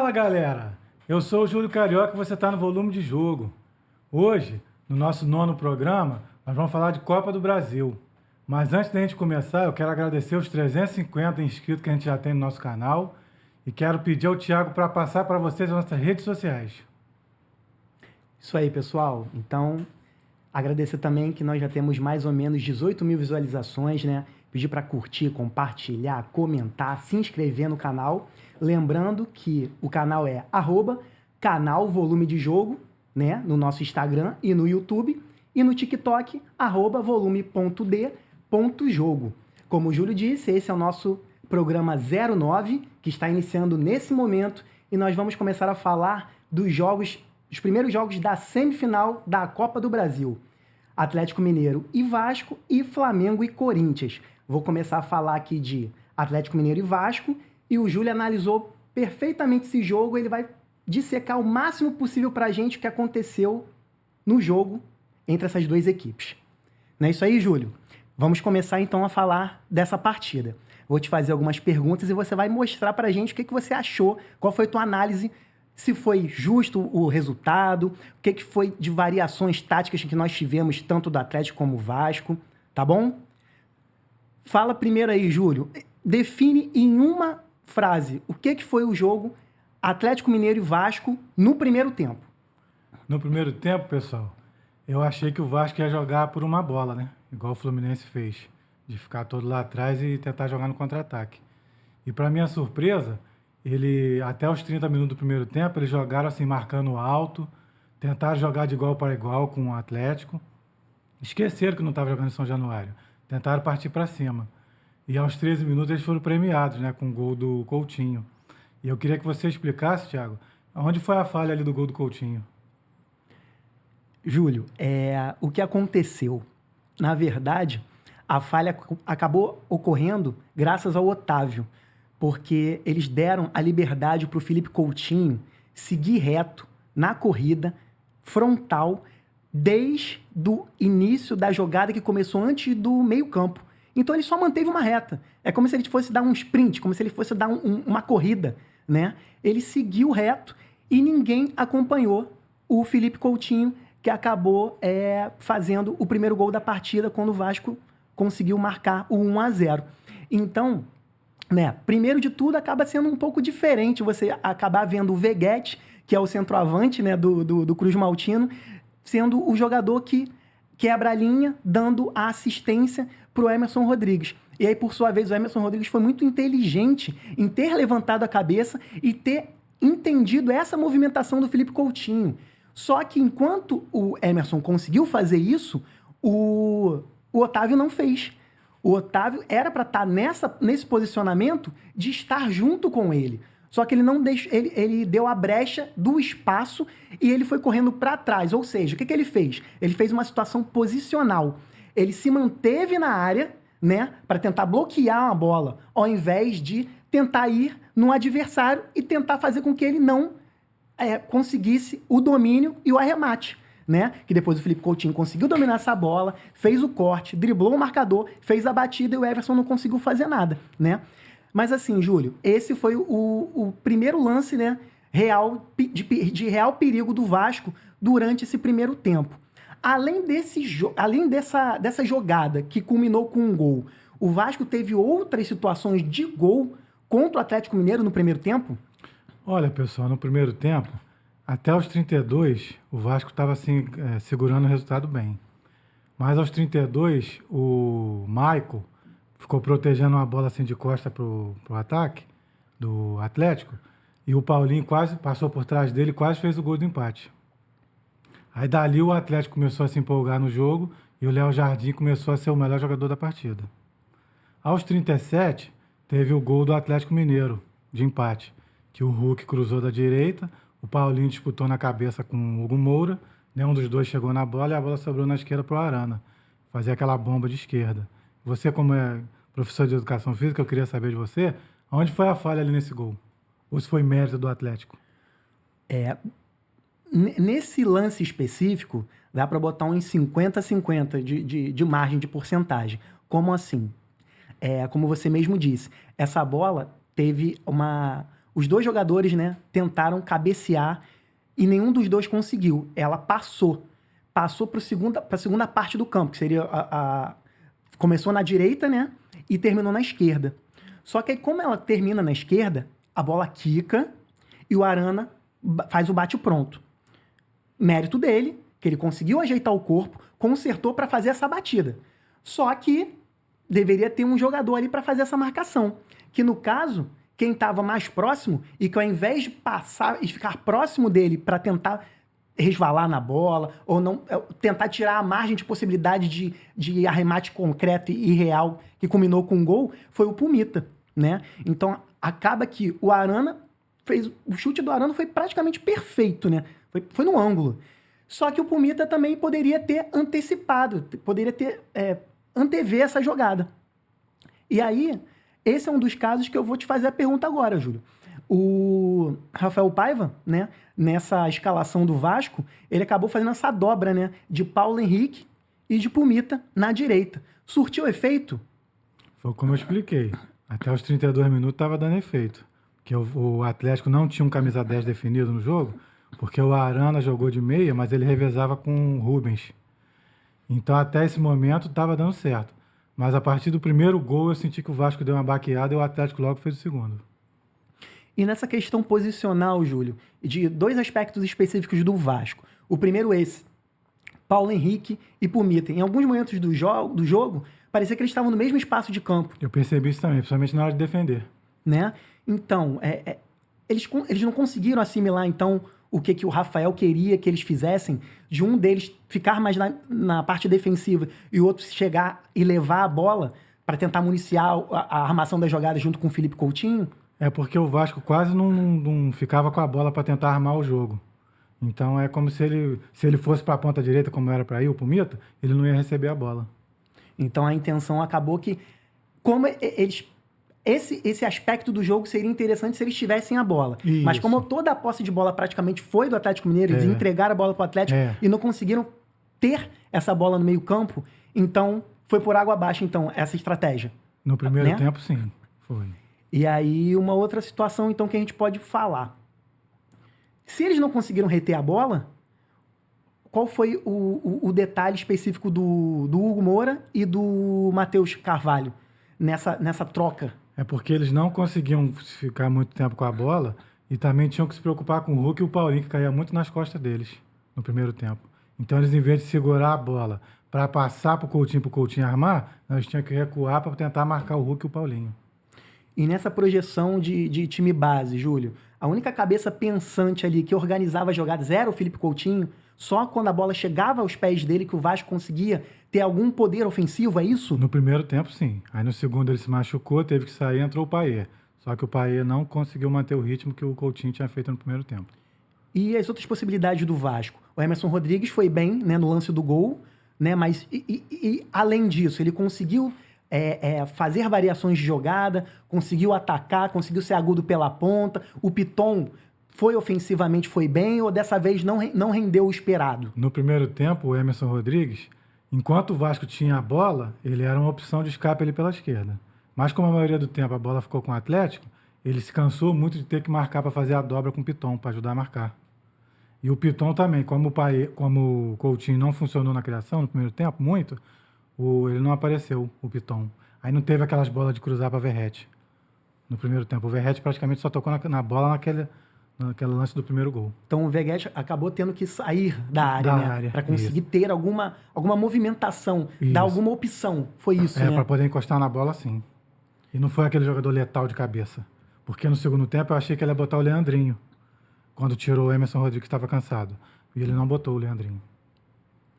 Fala, galera! Eu sou o Júlio Carioca e você está no Volume de Jogo. Hoje, no nosso nono programa, nós vamos falar de Copa do Brasil. Mas antes da gente começar, eu quero agradecer os 350 inscritos que a gente já tem no nosso canal e quero pedir ao Thiago para passar para vocês as nossas redes sociais. Isso aí, pessoal. Então, agradecer também que nós já temos mais ou menos 18 mil visualizações, né? Pedir para curtir, compartilhar, comentar, se inscrever no canal. Lembrando que o canal é @canal Volume de Jogo, né? No nosso Instagram e no YouTube. E no TikTok, @volume.d.jogo. Como o Júlio disse, esse é o nosso programa 09, que está iniciando nesse momento. E nós vamos começar a falar dos primeiros jogos da semifinal da Copa do Brasil. Atlético Mineiro e Vasco e Flamengo e Corinthians. Vou começar a falar aqui de Atlético Mineiro e Vasco e o Júlio analisou perfeitamente esse jogo. Ele vai dissecar o máximo possível pra gente o que aconteceu no jogo entre essas duas equipes. Não é isso aí, Júlio? Vamos começar então a falar dessa partida. Vou te fazer algumas perguntas e você vai mostrar pra gente o que você achou, qual foi a tua análise, se foi justo o resultado, o que foi de variações táticas que nós tivemos, tanto do Atlético como do Vasco, tá bom? Fala primeiro aí, Júlio. Define em uma frase o que foi o jogo Atlético Mineiro e Vasco no primeiro tempo. No primeiro tempo, pessoal, eu achei que o Vasco ia jogar por uma bola, né? Igual o Fluminense fez, de ficar todo lá atrás e tentar jogar no contra-ataque. E para minha surpresa, até os 30 minutos do primeiro tempo, eles jogaram assim, marcando alto, tentaram jogar de igual para igual com o Atlético, esqueceram que não estava jogando em São Januário, tentaram partir para cima. E aos 13 minutos eles foram premiados, né, com o gol do Coutinho. E eu queria que você explicasse, Thiago, onde foi a falha ali do gol do Coutinho? Júlio, o que aconteceu? Na verdade, a falha acabou ocorrendo graças ao Otávio, porque eles deram a liberdade para o Felipe Coutinho seguir reto na corrida, frontal, desde o início da jogada que começou antes do meio-campo. Então ele só manteve uma reta. É como se ele fosse dar um sprint, como se ele fosse dar uma corrida, né? Ele seguiu reto e ninguém acompanhou o Felipe Coutinho, que acabou fazendo o primeiro gol da partida quando o Vasco conseguiu marcar o 1-0. Então, né, primeiro de tudo, acaba sendo um pouco diferente você acabar vendo o Veguete, que é o centroavante, né, do Cruz Maltino, sendo o jogador que quebra a linha, dando a assistência para o Emerson Rodrigues. E aí, por sua vez, o Emerson Rodrigues foi muito inteligente em ter levantado a cabeça e ter entendido essa movimentação do Felipe Coutinho. Só que enquanto o Emerson conseguiu fazer isso, o Otávio não fez. O Otávio era para estar nesse posicionamento de estar junto com ele. Só que ele não deixou, ele deu a brecha do espaço e ele foi correndo para trás. Ou seja, o que ele fez? Ele fez uma situação posicional. Ele se manteve na área, né, para tentar bloquear uma bola, ao invés de tentar ir no adversário e tentar fazer com que ele não conseguisse o domínio e o arremate, né? Que depois o Felipe Coutinho conseguiu dominar essa bola, fez o corte, driblou o marcador, fez a batida e o Everson não conseguiu fazer nada, né? Mas assim, Júlio, esse foi o primeiro lance, né, de real perigo do Vasco durante esse primeiro tempo. Além dessa jogada que culminou com um gol, o Vasco teve outras situações de gol contra o Atlético Mineiro no primeiro tempo? Olha, pessoal, no primeiro tempo, até os 32, o Vasco estava assim, segurando o resultado bem. Mas aos 32, o Michael ficou protegendo uma bola assim de costa pro ataque do Atlético e o Paulinho quase passou por trás dele e quase fez o gol do empate. Aí dali o Atlético começou a se empolgar no jogo e o Léo Jardim começou a ser o melhor jogador da partida. Aos 37, teve o gol do Atlético Mineiro, de empate, que o Hulk cruzou da direita, o Paulinho disputou na cabeça com o Hugo Moura, nenhum dos dois chegou na bola e a bola sobrou na esquerda para o Arana, fazer aquela bomba de esquerda. Você, como é professor de educação física, eu queria saber de você, onde foi a falha ali nesse gol? Ou se foi mérito do Atlético? Nesse lance específico, dá para botar uns 50-50 de margem de porcentagem. Como assim? Como você mesmo disse, essa bola teve Os dois jogadores, né, tentaram cabecear e nenhum dos dois conseguiu. Ela passou para a segunda parte do campo, que seria começou na direita, né, e terminou na esquerda. Só que aí, como ela termina na esquerda, a bola quica e o Arana faz o bate-pronto. Mérito dele, que ele conseguiu ajeitar o corpo, consertou para fazer essa batida. Só que deveria ter um jogador ali para fazer essa marcação. Que no caso, quem estava mais próximo e que ao invés de passar e ficar próximo dele para tentar resvalar na bola ou não tentar tirar a margem de possibilidade de arremate concreto e real que culminou com um gol, foi o Pumita, né? Então acaba que o Arana o chute do Arana foi praticamente perfeito, né? Foi no ângulo. Só que o Pumita também poderia ter antecipado, poderia ter antever essa jogada. E aí, esse é um dos casos que eu vou te fazer a pergunta agora, Júlio. O Rafael Paiva, né, nessa escalação do Vasco, ele acabou fazendo essa dobra, né, de Paulo Henrique e de Pumita na direita. Surtiu efeito? Foi como eu expliquei. Até os 32 minutos estava dando efeito. Porque o Atlético não tinha um camisa 10 definido no jogo, porque o Arana jogou de meia, mas ele revezava com o Rubens. Então, até esse momento, estava dando certo. Mas a partir do primeiro gol, eu senti que o Vasco deu uma baqueada e o Atlético logo fez o segundo. E nessa questão posicional, Júlio, de dois aspectos específicos do Vasco. O primeiro esse, Paulo Henrique e Pumita. Em alguns momentos do jogo, parecia que eles estavam no mesmo espaço de campo. Eu percebi isso também, principalmente na hora de defender. Né? Então, eles não conseguiram assimilar, então, o que o Rafael queria que eles fizessem, de um deles ficar mais na parte defensiva e o outro chegar e levar a bola para tentar municiar a armação da jogada junto com o Felipe Coutinho. É porque o Vasco quase não ficava com a bola para tentar armar o jogo. Então é como se ele fosse para a ponta direita, como era para ir o Pumita, ele não ia receber a bola. Então a intenção acabou que, como eles... Esse aspecto do jogo seria interessante se eles tivessem a bola. Isso. Mas como toda a posse de bola praticamente foi do Atlético Mineiro, eles entregaram a bola para o Atlético e não conseguiram ter essa bola no meio campo, então foi por água abaixo então, essa estratégia. No primeiro tempo, sim, foi. E aí uma outra situação então que a gente pode falar. Se eles não conseguiram reter a bola, qual foi o detalhe específico do Hugo Moura e do Matheus Carvalho nessa troca? É porque eles não conseguiam ficar muito tempo com a bola e também tinham que se preocupar com o Hulk e o Paulinho, que caía muito nas costas deles no primeiro tempo. Então, eles, em vez de segurar a bola para passar para o Coutinho armar, nós tínhamos que recuar para tentar marcar o Hulk e o Paulinho. E nessa projeção de time base, Júlio, a única cabeça pensante ali que organizava as jogadas era o Felipe Coutinho. Só quando a bola chegava aos pés dele que o Vasco conseguia ter algum poder ofensivo, é isso? No primeiro tempo, sim. Aí no segundo ele se machucou, teve que sair, entrou o Payet. Só que o Payet não conseguiu manter o ritmo que o Coutinho tinha feito no primeiro tempo. E as outras possibilidades do Vasco? O Emerson Rodrigues foi bem, né, no lance do gol, né, mas além disso, ele conseguiu fazer variações de jogada, conseguiu atacar, conseguiu ser agudo pela ponta. O Piton ofensivamente foi bem ou dessa vez não rendeu o esperado? No primeiro tempo, o Emerson Rodrigues, enquanto o Vasco tinha a bola, ele era uma opção de escape ali pela esquerda. Mas como a maioria do tempo a bola ficou com o Atlético, ele se cansou muito de ter que marcar para fazer a dobra com o Piton, para ajudar a marcar. E o Piton também, como o Coutinho não funcionou na criação no primeiro tempo, muito, ele não apareceu, o Piton. Aí não teve aquelas bolas de cruzar para Verratti no primeiro tempo. O Verratti praticamente só tocou na bola naquele lance do primeiro gol. Então o Verratti acabou tendo que sair da área, para conseguir ter alguma movimentação, dar alguma opção. Foi isso, né? Para poder encostar na bola, sim. E não foi aquele jogador letal de cabeça. Porque no segundo tempo eu achei que ele ia botar o Leandrinho, quando tirou o Emerson Rodrigues, que estava cansado. E ele não botou o Leandrinho.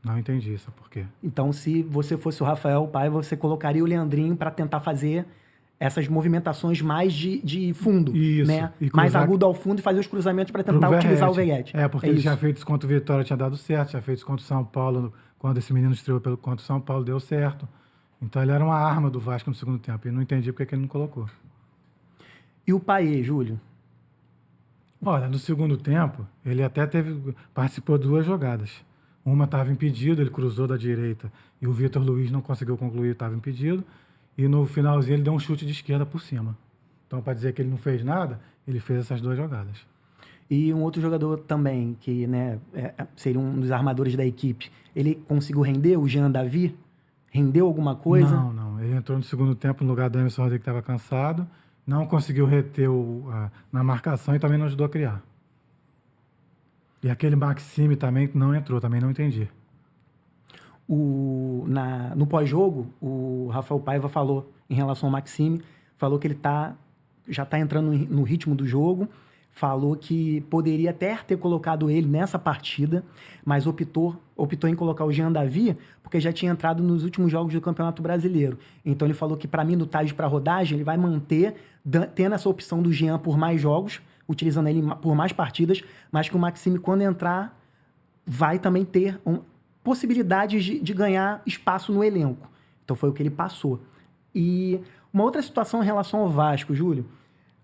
Não entendi isso, por quê? Então, se você fosse o Rafael Paiva, você colocaria o Leandrinho para tentar fazer essas movimentações mais de fundo, isso, né? Mais agudo ao fundo e fazer os cruzamentos para tentar utilizar o Verratti. Porque ele tinha feito isso contra o Vitória, tinha dado certo, tinha feito isso contra o São Paulo, quando esse menino estreou contra o São Paulo, deu certo. Então ele era uma arma do Vasco no segundo tempo, e não entendi porque que ele não colocou. E o Payet, Júlio? Olha, no segundo tempo, ele até participou de 2 jogadas. Uma estava impedido, ele cruzou da direita e o Vitor Luiz não conseguiu concluir, estava impedido. E no finalzinho ele deu um chute de esquerda por cima. Então, para dizer que ele não fez nada, ele fez essas 2 jogadas. E um outro jogador também, que né, seria um dos armadores da equipe, ele conseguiu render, o Jean Davi? Rendeu alguma coisa? Não. Ele entrou no segundo tempo no lugar do Emerson Rodrigues, que estava cansado. Não conseguiu reter na marcação e também não ajudou a criar. E aquele Maxime também não entrou, também não entendi. No pós-jogo, o Rafael Paiva falou em relação ao Maxime, falou que ele já está entrando no ritmo do jogo, falou que poderia até ter colocado ele nessa partida, mas optou em colocar o Jean Davi, porque já tinha entrado nos últimos jogos do Campeonato Brasileiro. Então ele falou que para minutagem para rodagem, ele vai manter, tendo essa opção do Jean por mais jogos, utilizando ele por mais partidas, mas que o Maxime, quando entrar, vai também ter possibilidades de ganhar espaço no elenco. Então foi o que ele passou. E uma outra situação em relação ao Vasco, Júlio.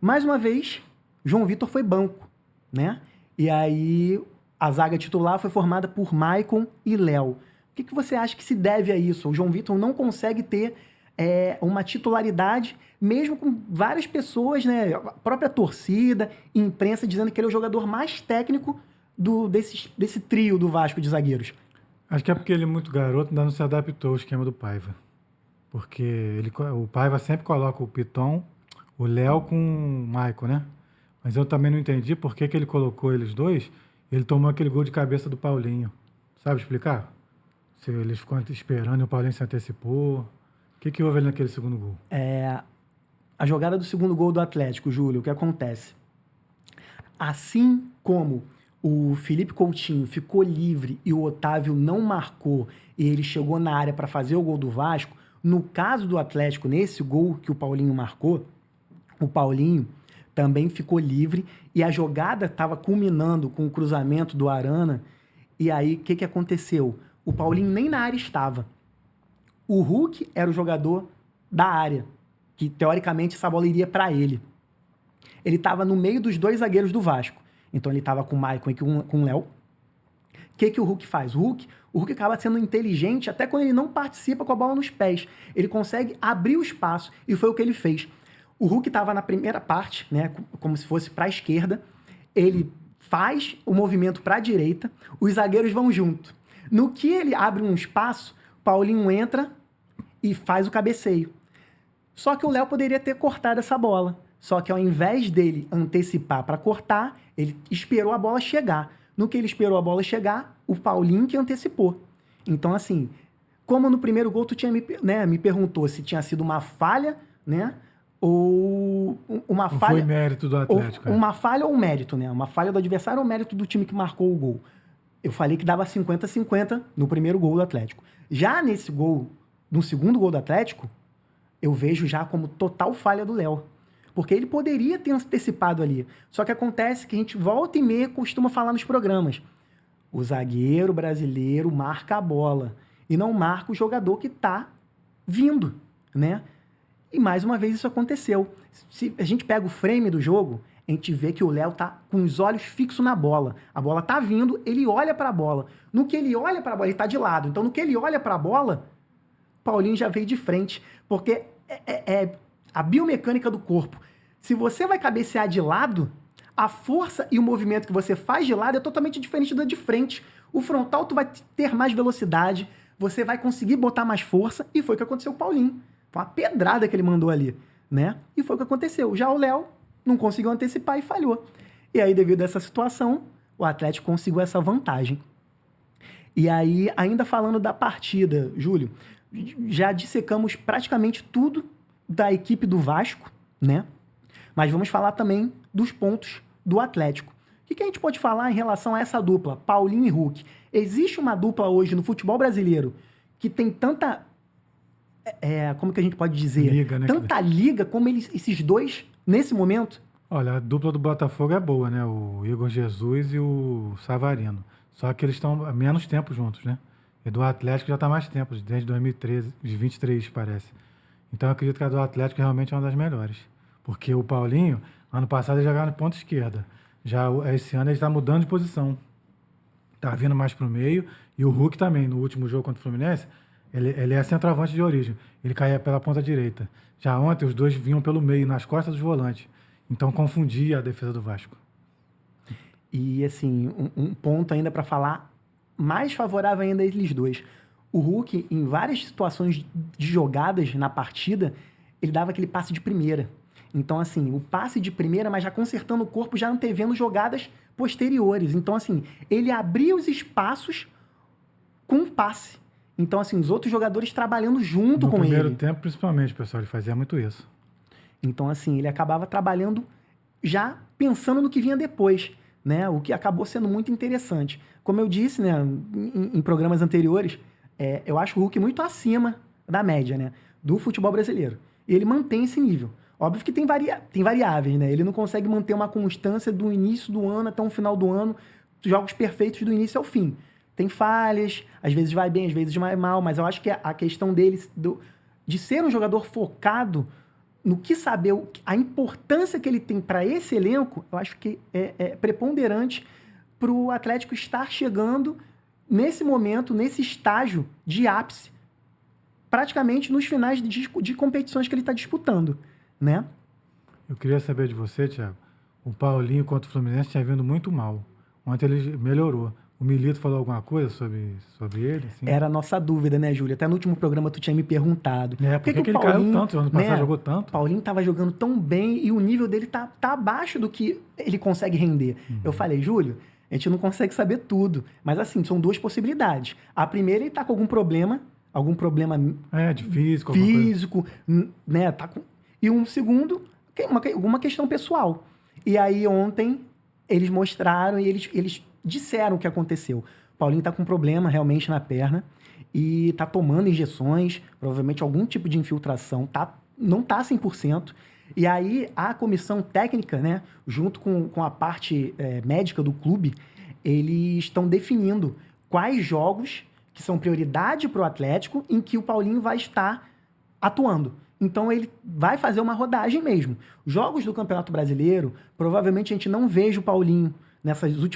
Mais uma vez, João Vitor foi banco, né? E aí a zaga titular foi formada por Maicon e Léo. O que você acha que se deve a isso? O João Vitor não consegue ter uma titularidade, mesmo com várias pessoas, né? A própria torcida, imprensa, dizendo que ele é o jogador mais técnico desse trio do Vasco de zagueiros. Acho que é porque ele é muito garoto, ainda não se adaptou ao esquema do Paiva. Porque o Paiva sempre coloca o Piton, o Léo com o Maicon, né? Mas eu também não entendi por que ele colocou eles dois. Ele tomou aquele gol de cabeça do Paulinho. Sabe explicar? Se eles ficam esperando e o Paulinho se antecipou. O que houve ali naquele segundo gol? A jogada do segundo gol do Atlético, Júlio, o que acontece? Assim como o Felipe Coutinho ficou livre e o Otávio não marcou e ele chegou na área para fazer o gol do Vasco, no caso do Atlético, nesse gol que o Paulinho marcou, o Paulinho também ficou livre e a jogada estava culminando com o cruzamento do Arana. E aí, o que aconteceu? O Paulinho nem na área estava. O Hulk era o jogador da área, que teoricamente essa bola iria para ele. Ele estava no meio dos 2 zagueiros do Vasco. Então ele estava com o Maicon e com o Léo. O que o Hulk faz? O Hulk acaba sendo inteligente até quando ele não participa com a bola nos pés. Ele consegue abrir o espaço e foi o que ele fez. O Hulk estava na primeira parte, né, como se fosse para a esquerda. Ele faz o movimento para a direita, os zagueiros vão junto. No que ele abre um espaço, Paulinho entra e faz o cabeceio. Só que o Léo poderia ter cortado essa bola. Só que ao invés dele antecipar para cortar, ele esperou a bola chegar. No que ele esperou a bola chegar, o Paulinho que antecipou. Então, assim, como no primeiro gol tu tinha me perguntou se tinha sido uma falha, né? Ou uma falha... Foi mérito do Atlético. Uma falha ou um mérito, né? Uma falha do adversário ou mérito do time que marcou o gol. Eu falei que dava 50-50 no primeiro gol do Atlético. Já nesse gol, no segundo gol do Atlético, eu vejo já como total falha do Léo. Porque ele poderia ter antecipado ali. Só que acontece que a gente volta e meia costuma falar nos programas. O zagueiro brasileiro marca a bola e não marca o jogador que está vindo, né? E mais uma vez isso aconteceu. Se a gente pega o frame do jogo, a gente vê que o Léo tá com os olhos fixos na bola. A bola tá vindo, ele olha para a bola. No que ele olha para a bola, ele tá de lado. Então, no que ele olha para a bola, Paulinho já veio de frente. Porque a biomecânica do corpo. Se você vai cabecear de lado, a força e o movimento que você faz de lado é totalmente diferente do de frente. O frontal tu vai ter mais velocidade, você vai conseguir botar mais força, e foi o que aconteceu com o Paulinho. Foi uma pedrada que ele mandou ali, né? E foi o que aconteceu. Já o Léo não conseguiu antecipar e falhou. E aí, devido a essa situação, o Atlético conseguiu essa vantagem. E aí, ainda falando da partida, Júlio, já dissecamos praticamente tudo da equipe do Vasco, né? Mas vamos falar também dos pontos do Atlético. O que a gente pode falar em relação a essa dupla, Paulinho e Hulk? Existe uma dupla hoje no futebol brasileiro que tem tanta... como que a gente pode dizer? Liga, né? Tanta liga como esses dois nesse momento? Olha, a dupla do Botafogo é boa, né? O Igor Jesus e o Savarino. Só que eles estão há menos tempo juntos, né? E do Atlético já está mais tempo, desde 2013, de 23, parece. Então eu acredito que a do Atlético realmente é uma das melhores. Porque o Paulinho, ano passado, ele jogava na ponta esquerda. Já esse ano ele está mudando de posição. Está vindo mais para o meio. E o Hulk também, no último jogo contra o Fluminense, Ele é centroavante de origem. Ele caía pela ponta direita. Já ontem, os dois vinham pelo meio, nas costas dos volantes. Então, confundia a defesa do Vasco. E, assim, um ponto ainda para falar mais favorável ainda a eles dois. O Hulk, em várias situações de jogadas na partida, ele dava aquele passe de primeira. Então, assim, o passe de primeira, mas já consertando o corpo, já antevendo jogadas posteriores. Então, assim, ele abria os espaços com o passe. Então, assim, os outros jogadores trabalhando junto com ele. No primeiro tempo, principalmente, pessoal, ele fazia muito isso. Então, assim, ele acabava trabalhando já pensando no que vinha depois, né? O que acabou sendo muito interessante. Como eu disse, né, em programas anteriores, eu acho o Hulk muito acima da média, né, do futebol brasileiro. E ele mantém esse nível. Óbvio que tem variáveis, né? Ele não consegue manter uma constância do início do ano até o final do ano, jogos perfeitos do início ao fim. Tem falhas, às vezes vai bem, às vezes vai mal, mas eu acho que a questão dele de ser um jogador focado no que saber, a importância que ele tem para esse elenco, eu acho que é preponderante para o Atlético estar chegando nesse momento, nesse estágio de ápice, praticamente nos finais de competições que ele está disputando, né? Eu queria saber de você, Thiago. O Paulinho contra o Fluminense tinha vindo muito mal. Ontem ele melhorou. O Milito falou alguma coisa sobre ele? Assim? Era a nossa dúvida, né, Júlio? Até no último programa tu tinha me perguntado. Por que ele caiu tanto? Ano passado jogou tanto? O Paulinho tava jogando tão bem e o nível dele tá abaixo do que ele consegue render. Eu falei, Júlio, a gente não consegue saber tudo. Mas assim, são duas possibilidades. A primeira, ele tá com algum problema de físico, né? E um segundo, alguma questão pessoal. E aí ontem eles mostraram e eles disseram o que aconteceu. O Paulinho tá com um problema realmente na perna e tá tomando injeções, provavelmente algum tipo de infiltração, não tá 100%. E aí a comissão técnica, né, junto com a parte médica do clube, eles estão definindo quais jogos que são prioridade para o Atlético em que o Paulinho vai estar atuando. Então ele vai fazer uma rodagem mesmo. Jogos do Campeonato Brasileiro, provavelmente a gente não veja o Paulinho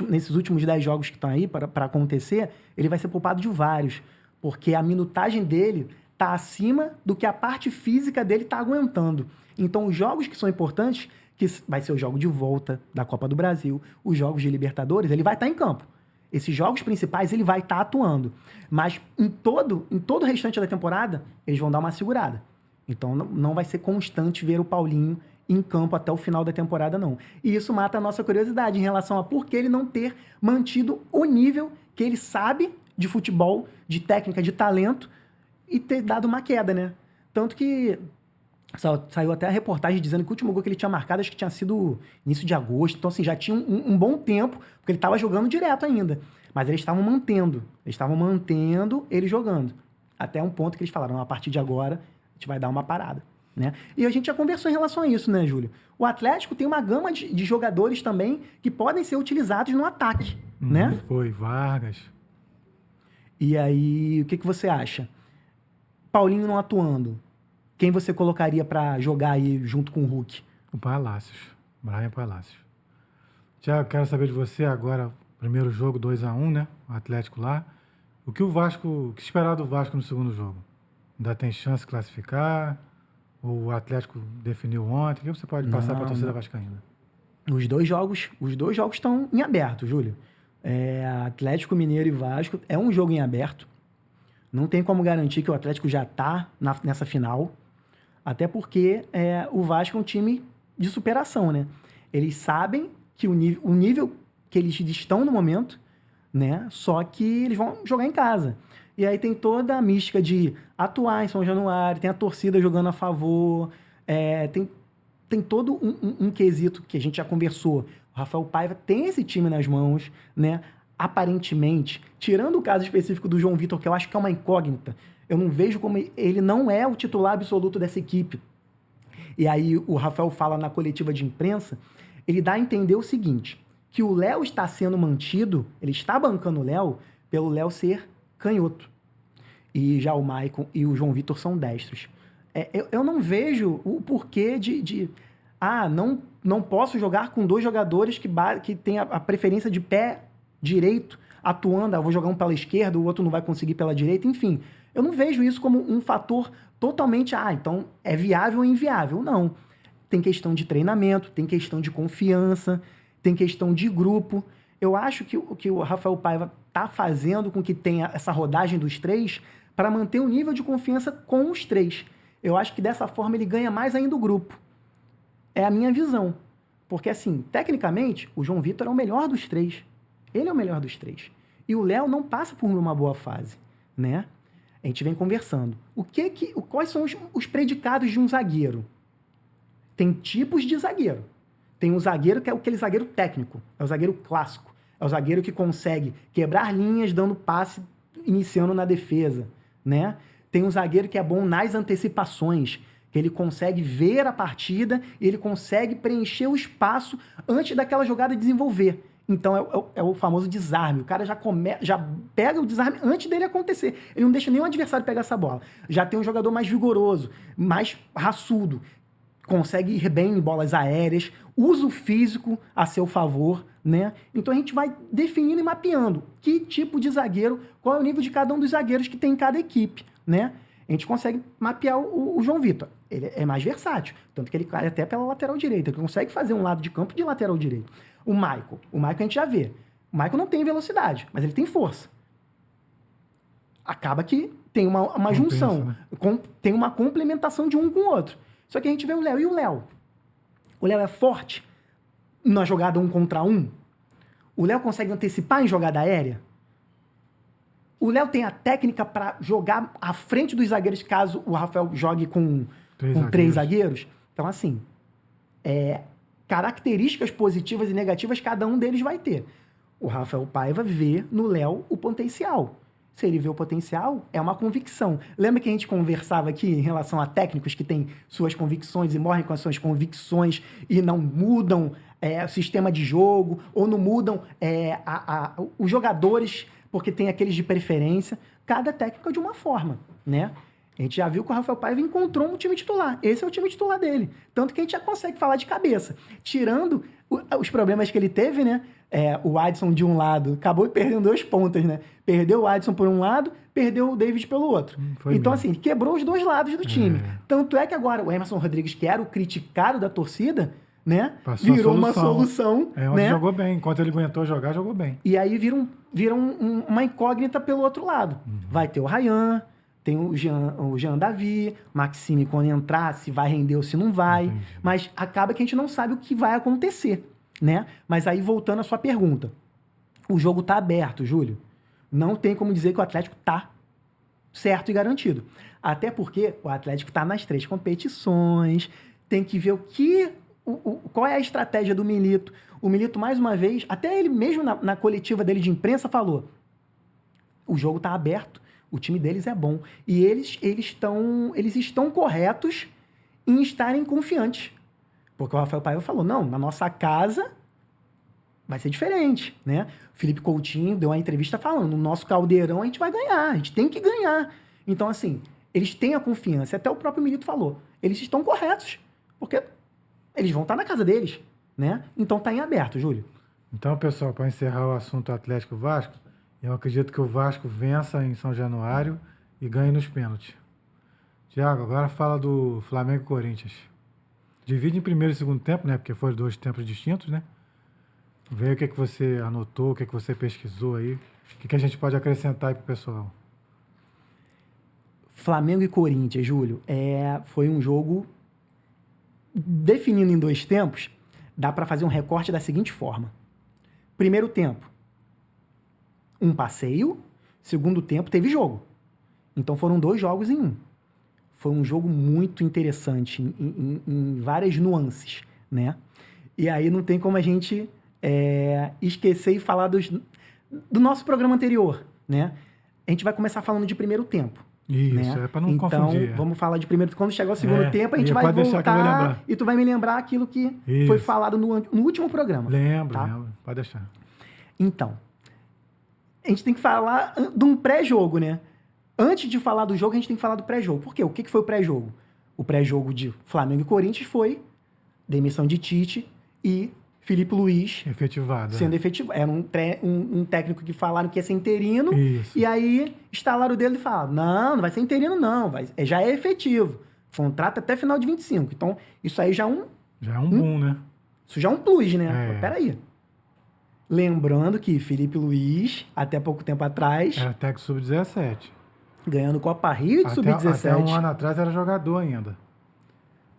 nesses últimos 10 jogos que estão aí para acontecer, ele vai ser poupado de vários, porque a minutagem dele está acima do que a parte física dele está aguentando. Então, os jogos que são importantes, que vai ser o jogo de volta da Copa do Brasil, os jogos de Libertadores, ele vai estar em campo. Esses jogos principais, ele vai estar atuando. Mas em todo o restante da temporada, eles vão dar uma segurada. Então, não vai ser constante ver o Paulinho em campo até o final da temporada, não. E isso mata a nossa curiosidade em relação a por que ele não ter mantido o nível que ele sabe de futebol, de técnica, de talento, e ter dado uma queda, né? Tanto que saiu até a reportagem dizendo que o último gol que ele tinha marcado, acho que tinha sido início de agosto. Então, assim, já tinha um bom tempo, porque ele estava jogando direto ainda. Mas eles estavam mantendo ele jogando. Até um ponto que eles falaram, a partir de agora, a gente vai dar uma parada. Né? E a gente já conversou em relação a isso, né, Júlio? O Atlético tem uma gama de jogadores também que podem ser utilizados no ataque, né? Foi, Vargas. E aí, o que você acha? Paulinho não atuando, quem você colocaria para jogar aí junto com o Hulk? O Palácios, Brian Palácios. Tiago, quero saber de você agora, primeiro jogo 2-1, né? O Atlético lá. O que esperar do Vasco no segundo jogo? Ainda tem chance de classificar? O Atlético definiu ontem? O que você pode passar para a torcida vascaína? Os dois jogos estão em aberto, Júlio. Atlético Mineiro e Vasco é um jogo em aberto. Não tem como garantir que o Atlético já está nessa final. Até porque o Vasco é um time de superação, né? Eles sabem que o nível que eles estão no momento, né? Só que eles vão jogar em casa. E aí tem toda a mística de atuar em São Januário, tem a torcida jogando a favor, tem todo um quesito que a gente já conversou. O Rafael Paiva tem esse time nas mãos, né? Aparentemente, tirando o caso específico do João Vitor, que eu acho que é uma incógnita, eu não vejo como ele não é o titular absoluto dessa equipe. E aí o Rafael fala na coletiva de imprensa, ele dá a entender o seguinte, que o Léo está sendo mantido, ele está bancando o Léo, pelo Léo ser canhoto. E já o Maicon e o João Vitor são destros. Eu não vejo o porquê não posso jogar com dois jogadores que têm a preferência de pé direito atuando, vou jogar um pela esquerda, o outro não vai conseguir pela direita, enfim. Eu não vejo isso como um fator totalmente, então é viável ou inviável. Não. Tem questão de treinamento, tem questão de confiança, tem questão de grupo. Eu acho que o que o Rafael Paiva está fazendo com que tenha essa rodagem dos 3 para manter o nível de confiança com os 3. Eu acho que dessa forma ele ganha mais ainda o grupo. É a minha visão. Porque, assim, tecnicamente, o João Vitor é o melhor dos 3. Ele é o melhor dos 3. E o Léo não passa por uma boa fase, né? A gente vem conversando. Quais são os predicados de um zagueiro? Tem tipos de zagueiro. Tem um zagueiro que é aquele zagueiro técnico, é o zagueiro clássico. É o zagueiro que consegue quebrar linhas dando passe, iniciando na defesa, né? Tem um zagueiro que é bom nas antecipações, que ele consegue ver a partida e ele consegue preencher o espaço antes daquela jogada desenvolver. Então, é o famoso desarme. O cara já pega o desarme antes dele acontecer. Ele não deixa nenhum adversário pegar essa bola. Já tem um jogador mais vigoroso, mais raçudo, consegue ir bem em bolas aéreas, usa o físico a seu favor, né? Então, a gente vai definindo e mapeando que tipo de zagueiro, qual é o nível de cada um dos zagueiros que tem em cada equipe, né? A gente consegue mapear o João Vitor. Ele é mais versátil, tanto que ele cai até pela lateral direita. Ele consegue fazer um lado de campo de lateral direito. O Michael a gente já vê. O Michael não tem velocidade, mas ele tem força. Acaba que tem uma junção, né? Tem uma complementação de um com o outro. Só que a gente vê o Léo. E o Léo? O Léo é forte na jogada 1 contra 1? O Léo consegue antecipar em jogada aérea? O Léo tem a técnica para jogar à frente dos zagueiros, caso o Rafael jogue com 3 zagueiros? Então, assim, características positivas e negativas cada um deles vai ter. O Rafael Paiva vê no Léo o potencial. Se ele vê o potencial, é uma convicção. Lembra que a gente conversava aqui em relação a técnicos que têm suas convicções e morrem com as suas convicções e não mudam o sistema de jogo, ou não mudam os jogadores porque tem aqueles de preferência. Cada técnico é de uma forma, né? A gente já viu que o Rafael Paiva encontrou um time titular. Esse é o time titular dele. Tanto que a gente já consegue falar de cabeça. Tirando os problemas que ele teve, né? O Adson de um lado acabou perdendo 2 pontas, né? Perdeu o Adson por um lado, perdeu o David pelo outro. Então, assim, quebrou os 2 lados do time. Tanto é que agora o Emerson Rodrigues, que era o criticado da torcida, né? Virou uma solução. Onde né? Jogou bem. Enquanto ele aguentou jogar, jogou bem. E aí vira uma incógnita pelo outro lado. Vai ter o Ryan, tem o Jean Davi, Maxime, quando entrar, se vai render ou se não vai. Entendi. Mas acaba que a gente não sabe o que vai acontecer, né? Mas aí, voltando à sua pergunta. O jogo tá aberto, Júlio. Não tem como dizer que o Atlético tá certo e garantido. Até porque o Atlético tá nas 3 competições, tem que ver qual é a estratégia do Milito. O Milito, mais uma vez, até ele mesmo na coletiva dele de imprensa falou, o jogo tá aberto, o time deles é bom. E eles estão corretos em estarem confiantes. Porque o Rafael Paiva falou, não, na nossa casa vai ser diferente, né? O Felipe Coutinho deu uma entrevista falando, no nosso caldeirão a gente vai ganhar, a gente tem que ganhar. Então, assim, eles têm a confiança. Até o próprio Milito falou, eles estão corretos, porque eles vão estar na casa deles, né? Então tá em aberto, Júlio. Então, pessoal, para encerrar o assunto Atlético Vasco, eu acredito que o Vasco vença em São Januário e ganhe nos pênaltis. Tiago, agora fala do Flamengo e Corinthians. Divide em primeiro e segundo tempo, né? Porque foram 2 tempos distintos, né? Vê o que você anotou, o que você pesquisou aí. O que a gente pode acrescentar aí pro pessoal. Flamengo e Corinthians, Júlio, foi um jogo definindo em 2 tempos. Dá para fazer um recorte da seguinte forma. Primeiro tempo, um passeio. Segundo tempo, teve jogo. Então foram 2 jogos em um. Foi um jogo muito interessante em várias nuances, né? E aí não tem como a gente esquecer e falar do nosso programa anterior, né? A gente vai começar falando de primeiro tempo. Isso, né? para não confundir. Então, vamos falar de primeiro. Quando chegar o segundo tempo, a gente vai voltar e tu vai me lembrar aquilo que foi falado no último programa. Lembro, tá? lembro. Pode deixar. Então, a gente tem que falar de um pré-jogo, né? Antes de falar do jogo, a gente tem que falar do pré-jogo. Por quê? O que foi o pré-jogo? O pré-jogo de Flamengo e Corinthians foi demissão de Tite e Felipe Luiz Efetivado. sendo efetivo. Era um técnico que falaram que ia ser interino. Isso. E aí, instalaram o dedo e falaram, não vai ser interino não, já é efetivo. Contrato até final de 25. Então, isso aí já é Já é um boom, né? isso já é um plus, né? É. Pô, peraí. Lembrando que Felipe Luiz, até pouco tempo atrás, Era técnico sub-17. ganhando Copa Rio de Até Sub-17. um ano atrás era jogador ainda.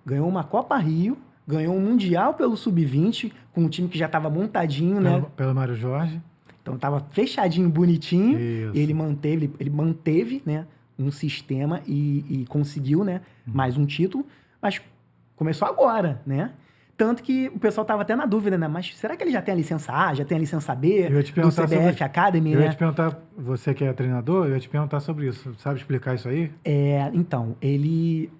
Ganhou uma Copa Rio, ganhou um Mundial pelo Sub-20, com um time que já estava montadinho, né? Pelo Mário Jorge. Então tava fechadinho, bonitinho. Isso. E ele manteve, né, um sistema e conseguiu, né, mais um título. Mas começou agora, né? Tanto que o pessoal tava até na dúvida, né? Mas será que ele já tem a licença A, já tem a licença B Eu ia te do perguntar CBF Academy, Eu né? ia te perguntar, você que é treinador, eu ia te perguntar sobre isso. Sabe explicar isso aí? Então, ele...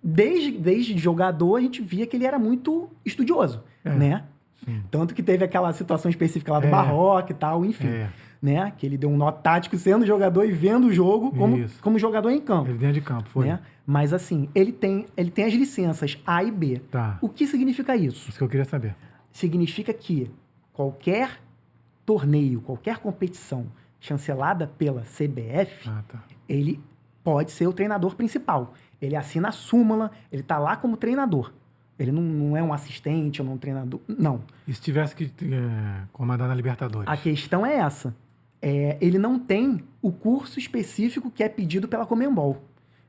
Desde jogador, a gente via que ele era muito estudioso, né? Sim. Tanto que teve aquela situação específica lá do É. Barroca e tal, enfim. É. Né? Que ele deu um nó tático sendo jogador e vendo o jogo Isso. como jogador em campo. Ele dentro de campo, foi. Né? Mas assim, ele tem as licenças A e B. Tá. O que significa isso? Isso que eu queria saber. Significa que qualquer torneio, qualquer competição chancelada pela CBF, Ah, tá. ele pode ser o treinador principal. Ele assina a súmula, ele está lá como treinador. Ele não é um assistente ou não um treinador. Não. E se tivesse que comandar na Libertadores? A questão é essa. Ele não tem o curso específico que é pedido pela Conmebol.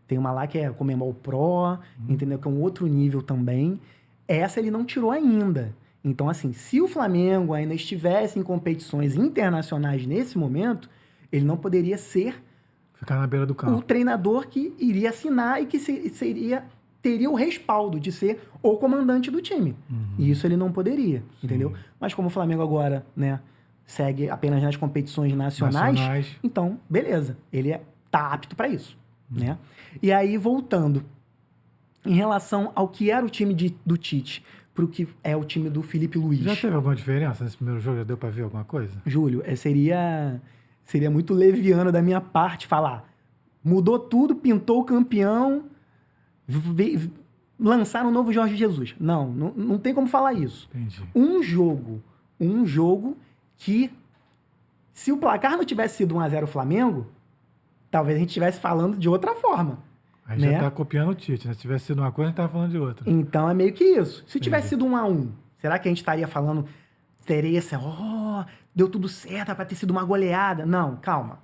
Tem uma lá que é Conmebol Pro, entendeu? Que é um outro nível também. Essa ele não tirou ainda. Então, assim, se o Flamengo ainda estivesse em competições internacionais nesse momento, ele não poderia ser Ficar na beira do o campo. treinador que iria assinar e que teria o respaldo de ser o comandante do time. E isso ele não poderia, entendeu? Mas como o Flamengo agora, né, segue apenas nas competições nacionais, então, beleza. Ele tá apto para isso, né? E aí, voltando, em relação ao que era o time do Tite pro que é o time do Felipe Luiz. Já teve alguma diferença nesse primeiro jogo? Já deu para ver alguma coisa? Júlio, seria muito leviano da minha parte falar. Mudou tudo, pintou o campeão, lançaram um novo Jorge Jesus. Não tem como falar isso. Entendi. Um jogo que, se o placar não tivesse sido 1-0 Flamengo, talvez a gente estivesse falando de outra forma. Aí né? já tá copiando o Tite, né? Se tivesse sido uma coisa, a gente tava falando de outra. Então é meio que isso. Se tivesse sido 1-1, será que a gente estaria falando, teria essa, deu tudo certo para ter sido uma goleada? Não, calma.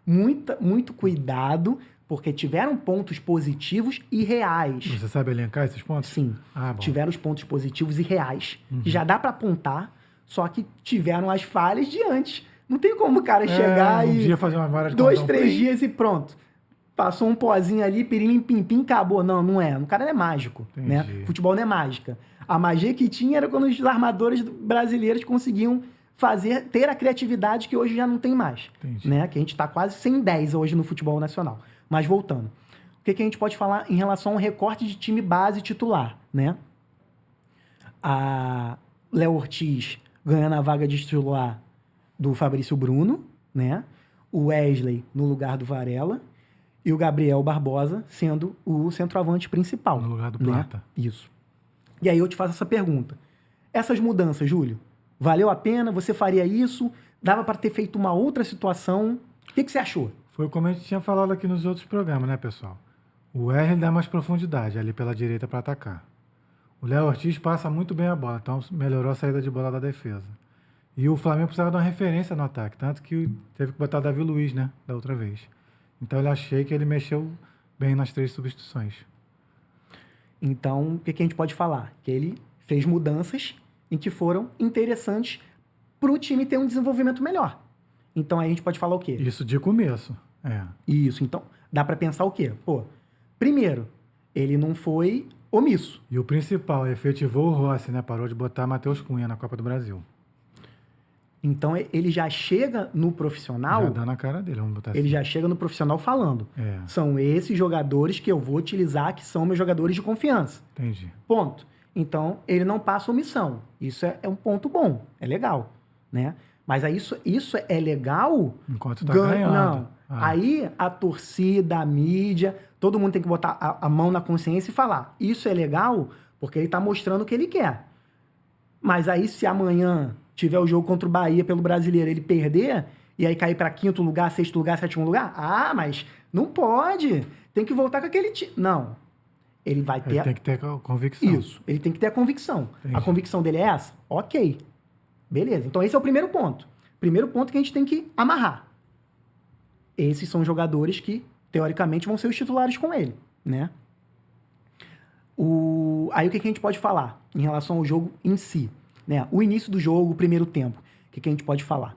Muito cuidado, porque tiveram pontos positivos e reais. Você sabe elencar esses pontos? Sim, bom. tiveram os pontos positivos e reais. Que já dá para apontar, só que tiveram as falhas de antes. Não tem como o cara chegar um e... dia fazer uma vara de 2, cordão 3 plim. dias e pronto. Passou um pozinho ali, pirilim, pim-pim, acabou. Não é. O cara não é mágico, né? Futebol não é mágica. A magia que tinha era quando os armadores brasileiros conseguiam ter a criatividade que hoje já não tem mais. Né? Que a gente está quase 110 hoje no futebol nacional. Mas voltando. O que a gente pode falar em relação ao recorte de time base titular, né? A Léo Ortiz ganhando a vaga de titular do Fabrício Bruno, né? O Wesley no lugar do Varela e o Gabriel Barbosa sendo o centroavante principal. No lugar do né? Plata. Isso. E aí eu te faço essa pergunta. Essas mudanças, Júlio, valeu a pena? Você faria isso? Dava para ter feito uma outra situação? O que você achou? Foi como a gente tinha falado aqui nos outros programas, né, pessoal? O R dá mais profundidade ali pela direita para atacar. O Léo Ortiz passa muito bem a bola, então melhorou a saída de bola da defesa. E o Flamengo precisava de uma referência no ataque, tanto que teve que botar Davi Luiz, né, da outra vez. Então eu achei que ele mexeu bem nas 3 substituições. Então, o que a gente pode falar? Que ele fez mudanças em que foram interessantes para o time ter um desenvolvimento melhor. Então, aí a gente pode falar o quê? Isso de começo, Isso, então, dá para pensar o quê? Primeiro, ele não foi omisso. E o principal, efetivou o Rossi, né? Parou de botar Matheus Cunha na Copa do Brasil. Então, ele já chega no profissional... Já dá na cara dele, vamos botar assim. Ele já chega no profissional falando. São esses jogadores que eu vou utilizar, que são meus jogadores de confiança. Entendi. Ponto. Então, ele não passa omissão. Isso é um ponto bom. É legal, né? Mas aí isso é legal... Enquanto tá ganhando. Não. Aí a torcida, a mídia, todo mundo tem que botar a mão na consciência e falar. Isso é legal porque ele tá mostrando o que ele quer. Mas aí, se amanhã tiver o jogo contra o Bahia pelo Brasileiro, ele perder, e aí cair para quinto lugar, sexto lugar, sétimo lugar, mas não pode. Tem que voltar com aquele time. Não. Ele vai ter... Ele tem que ter convicção. Isso. Ele tem que ter a convicção. Entendi. A convicção dele é essa? Ok. Beleza. Então, esse é o primeiro ponto. Primeiro ponto que a gente tem que amarrar. Esses são jogadores que, teoricamente, vão ser os titulares com ele, né? Aí o que a gente pode falar em relação ao jogo em si, né? O início do jogo, o primeiro tempo. O que a gente pode falar?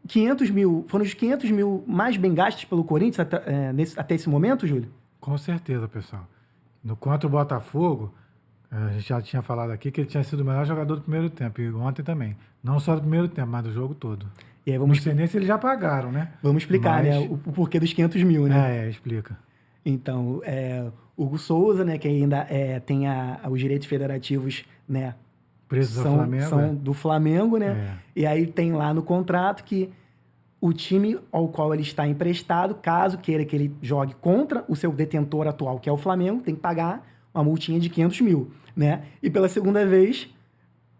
500 mil, foram os 500 mil mais bem gastos pelo Corinthians até esse momento, Júlio? Com certeza, pessoal. No contra o Botafogo, a gente já tinha falado aqui que ele tinha sido o melhor jogador do primeiro tempo, e ontem também. Não só do primeiro tempo, mas do jogo todo. E aí Não sei nem se eles já pagaram, né? Vamos explicar, Mas... né? O porquê dos 500 mil, né? Explica. Então, Hugo Souza, né, que ainda tem os direitos federativos, né? Presos ao Flamengo. São do Flamengo, né? E aí tem lá no contrato que o time ao qual ele está emprestado, caso queira que ele jogue contra o seu detentor atual, que é o Flamengo, tem que pagar uma multinha de 500 mil, né? E pela segunda vez,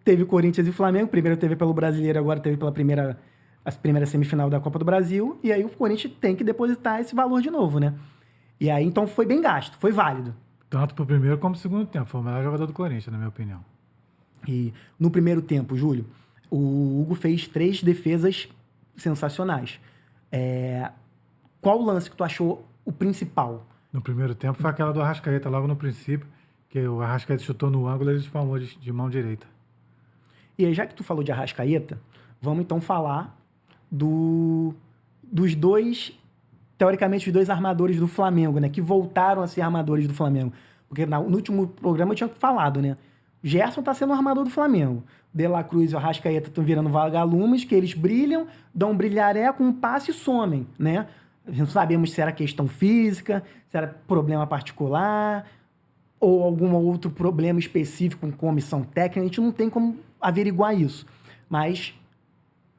teve Corinthians e Flamengo. Primeiro teve pelo Brasileiro, agora teve pela a primeira semifinal da Copa do Brasil. E aí o Corinthians tem que depositar esse valor de novo, né? E aí, então, foi bem gasto, foi válido. Tanto pro primeiro como pro segundo tempo. Foi o melhor jogador do Corinthians, na minha opinião. E no primeiro tempo, Júlio, o Hugo fez 3 defesas sensacionais. Qual lance que tu achou o principal? No primeiro tempo foi aquela do Arrascaeta, logo no princípio, que o Arrascaeta chutou no ângulo e ele espalmou de mão direita. E aí, já que tu falou de Arrascaeta, vamos então falar dos dois, teoricamente, os 2 armadores do Flamengo, né? Que voltaram a ser armadores do Flamengo. Porque no último programa eu tinha falado, né? Gerson tá sendo o armador do Flamengo. De La Cruz e o Arrascaeta estão virando vagalumes, que eles brilham, dão um brilharé com um passe e somem, né? Não sabemos se era questão física, se era problema particular, ou algum outro problema específico com comissão técnica. A gente não tem como averiguar isso. Mas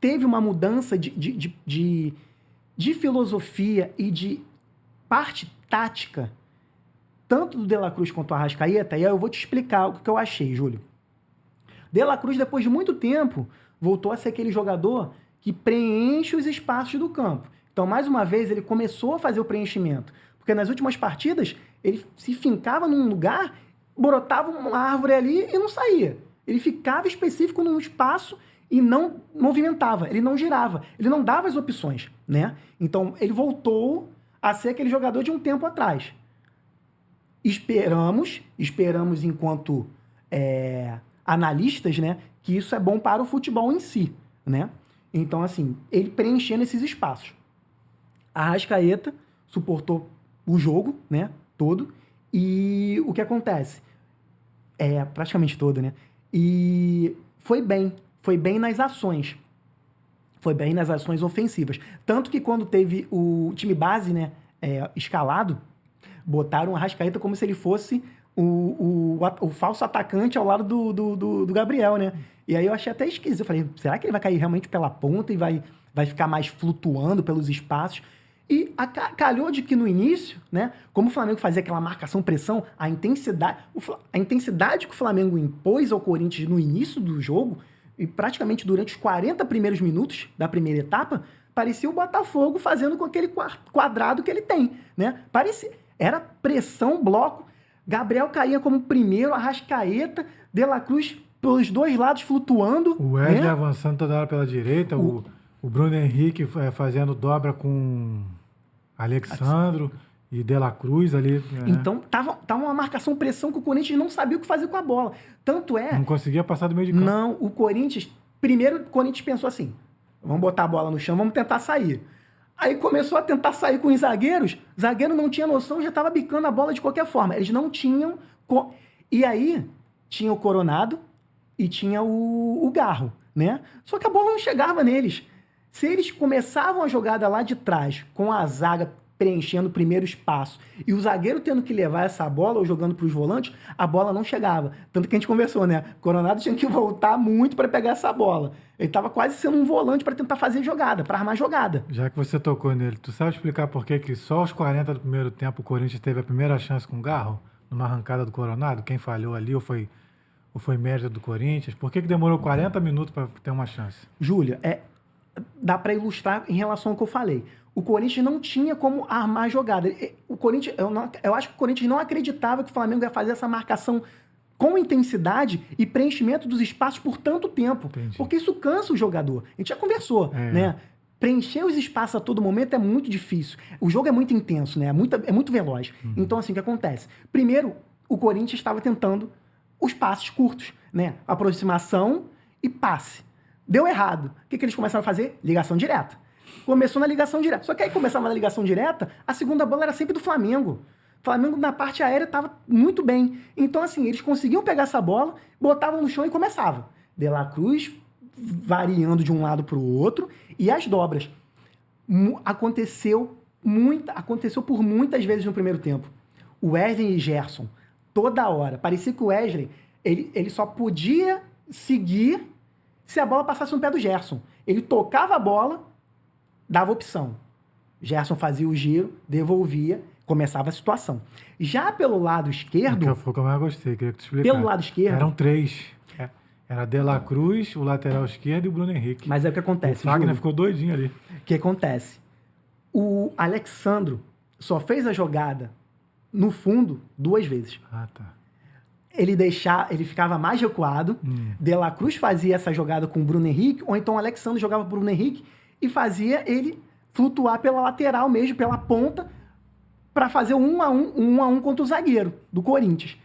teve uma mudança de filosofia e de parte tática, tanto do De La Cruz quanto do Arrascaeta, e aí eu vou te explicar o que eu achei, Júlio. De La Cruz, depois de muito tempo, voltou a ser aquele jogador que preenche os espaços do campo. Então, mais uma vez, ele começou a fazer o preenchimento. Porque nas últimas partidas, ele se fincava num lugar, brotava uma árvore ali e não saía. Ele ficava específico num espaço e não movimentava, ele não girava, ele não dava as opções, né? Então, ele voltou a ser aquele jogador de um tempo atrás. Esperamos enquanto analistas, né, que isso é bom para o futebol em si, né? Então, assim, ele preenchendo esses espaços. A Arrascaeta suportou o jogo, né, todo, e o que acontece? Praticamente todo, né? E foi bem nas ações. Foi bem nas ações ofensivas. Tanto que quando teve o time base, né, escalado, botaram o Arrascaeta como se ele fosse o falso atacante ao lado do Gabriel, né? E aí eu achei até esquisito. Eu falei, será que ele vai cair realmente pela ponta e vai ficar mais flutuando pelos espaços? E calhou de que no início, né, como o Flamengo fazia aquela marcação-pressão, a intensidade que o Flamengo impôs ao Corinthians no início do jogo, e praticamente durante os 40 primeiros minutos da primeira etapa, parecia o Botafogo fazendo com aquele quadrado que ele tem, né? Era pressão, bloco, Gabriel caía como primeiro, Arrascaeta, De La Cruz pelos 2 lados flutuando. O Wesley, né? avançando toda hora pela direita, o Bruno Henrique fazendo dobra com Alexandro e De La Cruz ali. Então, tava uma marcação-pressão que o Corinthians não sabia o que fazer com a bola. Tanto Não conseguia passar do meio de campo. Não, o Corinthians... Primeiro, o Corinthians pensou assim, vamos botar a bola no chão, vamos tentar sair. Aí começou a tentar sair com os zagueiros, o zagueiro não tinha noção, já estava bicando a bola de qualquer forma. Eles não tinham... E aí, tinha o Coronado e tinha o Garro, né? Só que a bola não chegava neles. Se eles começavam a jogada lá de trás, com a zaga preenchendo o primeiro espaço, e o zagueiro tendo que levar essa bola ou jogando para os volantes, a bola não chegava. Tanto que a gente conversou, né? O Coronado tinha que voltar muito para pegar essa bola. Ele estava quase sendo um volante para tentar fazer jogada, para armar jogada. Já que você tocou nele, tu sabe explicar por que só aos 40 do primeiro tempo o Corinthians teve a primeira chance com o Garro? numa arrancada do Coronado? Quem falhou ali ou foi mérito do Corinthians? Por que demorou 40 minutos para ter uma chance? Júlia, dá para ilustrar em relação ao que eu falei. O Corinthians não tinha como armar a jogada. O Corinthians, eu acho que o Corinthians não acreditava que o Flamengo ia fazer essa marcação com intensidade e preenchimento dos espaços por tanto tempo. Entendi. Porque isso cansa o jogador. A gente já conversou, né? Preencher os espaços a todo momento é muito difícil. O jogo é muito intenso, né? É muito veloz. Então, assim, o que acontece? Primeiro, o Corinthians estava tentando os passes curtos, né? Aproximação e passe. Deu errado. O que eles começaram a fazer? Ligação direta. Começou na ligação direta. Só que aí começava na ligação direta, a segunda bola era sempre do Flamengo. O Flamengo, na parte aérea, estava muito bem. Então, assim, eles conseguiam pegar essa bola, botavam no chão e começava. De La Cruz variando de um lado para o outro e as dobras. Aconteceu por muitas vezes no primeiro tempo. O Wesley e Gerson, toda hora. Parecia que o Wesley, ele só podia seguir se a bola passasse no pé do Gerson. Ele tocava a bola, dava opção. Gerson fazia o giro, devolvia, começava a situação. Já pelo lado esquerdo... Foi o que eu mais gostei, queria que tu explicasse. Pelo lado esquerdo... Eram 3. Era De La Cruz, o lateral esquerdo e o Bruno Henrique. Mas é o que acontece, o Fagner ficou doidinho ali. O que acontece? O Alexandro só fez a jogada no fundo 2 vezes. Ah, tá. Ele ficava mais recuado. De La Cruz fazia essa jogada com o Bruno Henrique, ou então o Alexandro jogava pro Bruno Henrique e fazia ele flutuar pela lateral mesmo, pela ponta, para fazer um a um contra o zagueiro do Corinthians.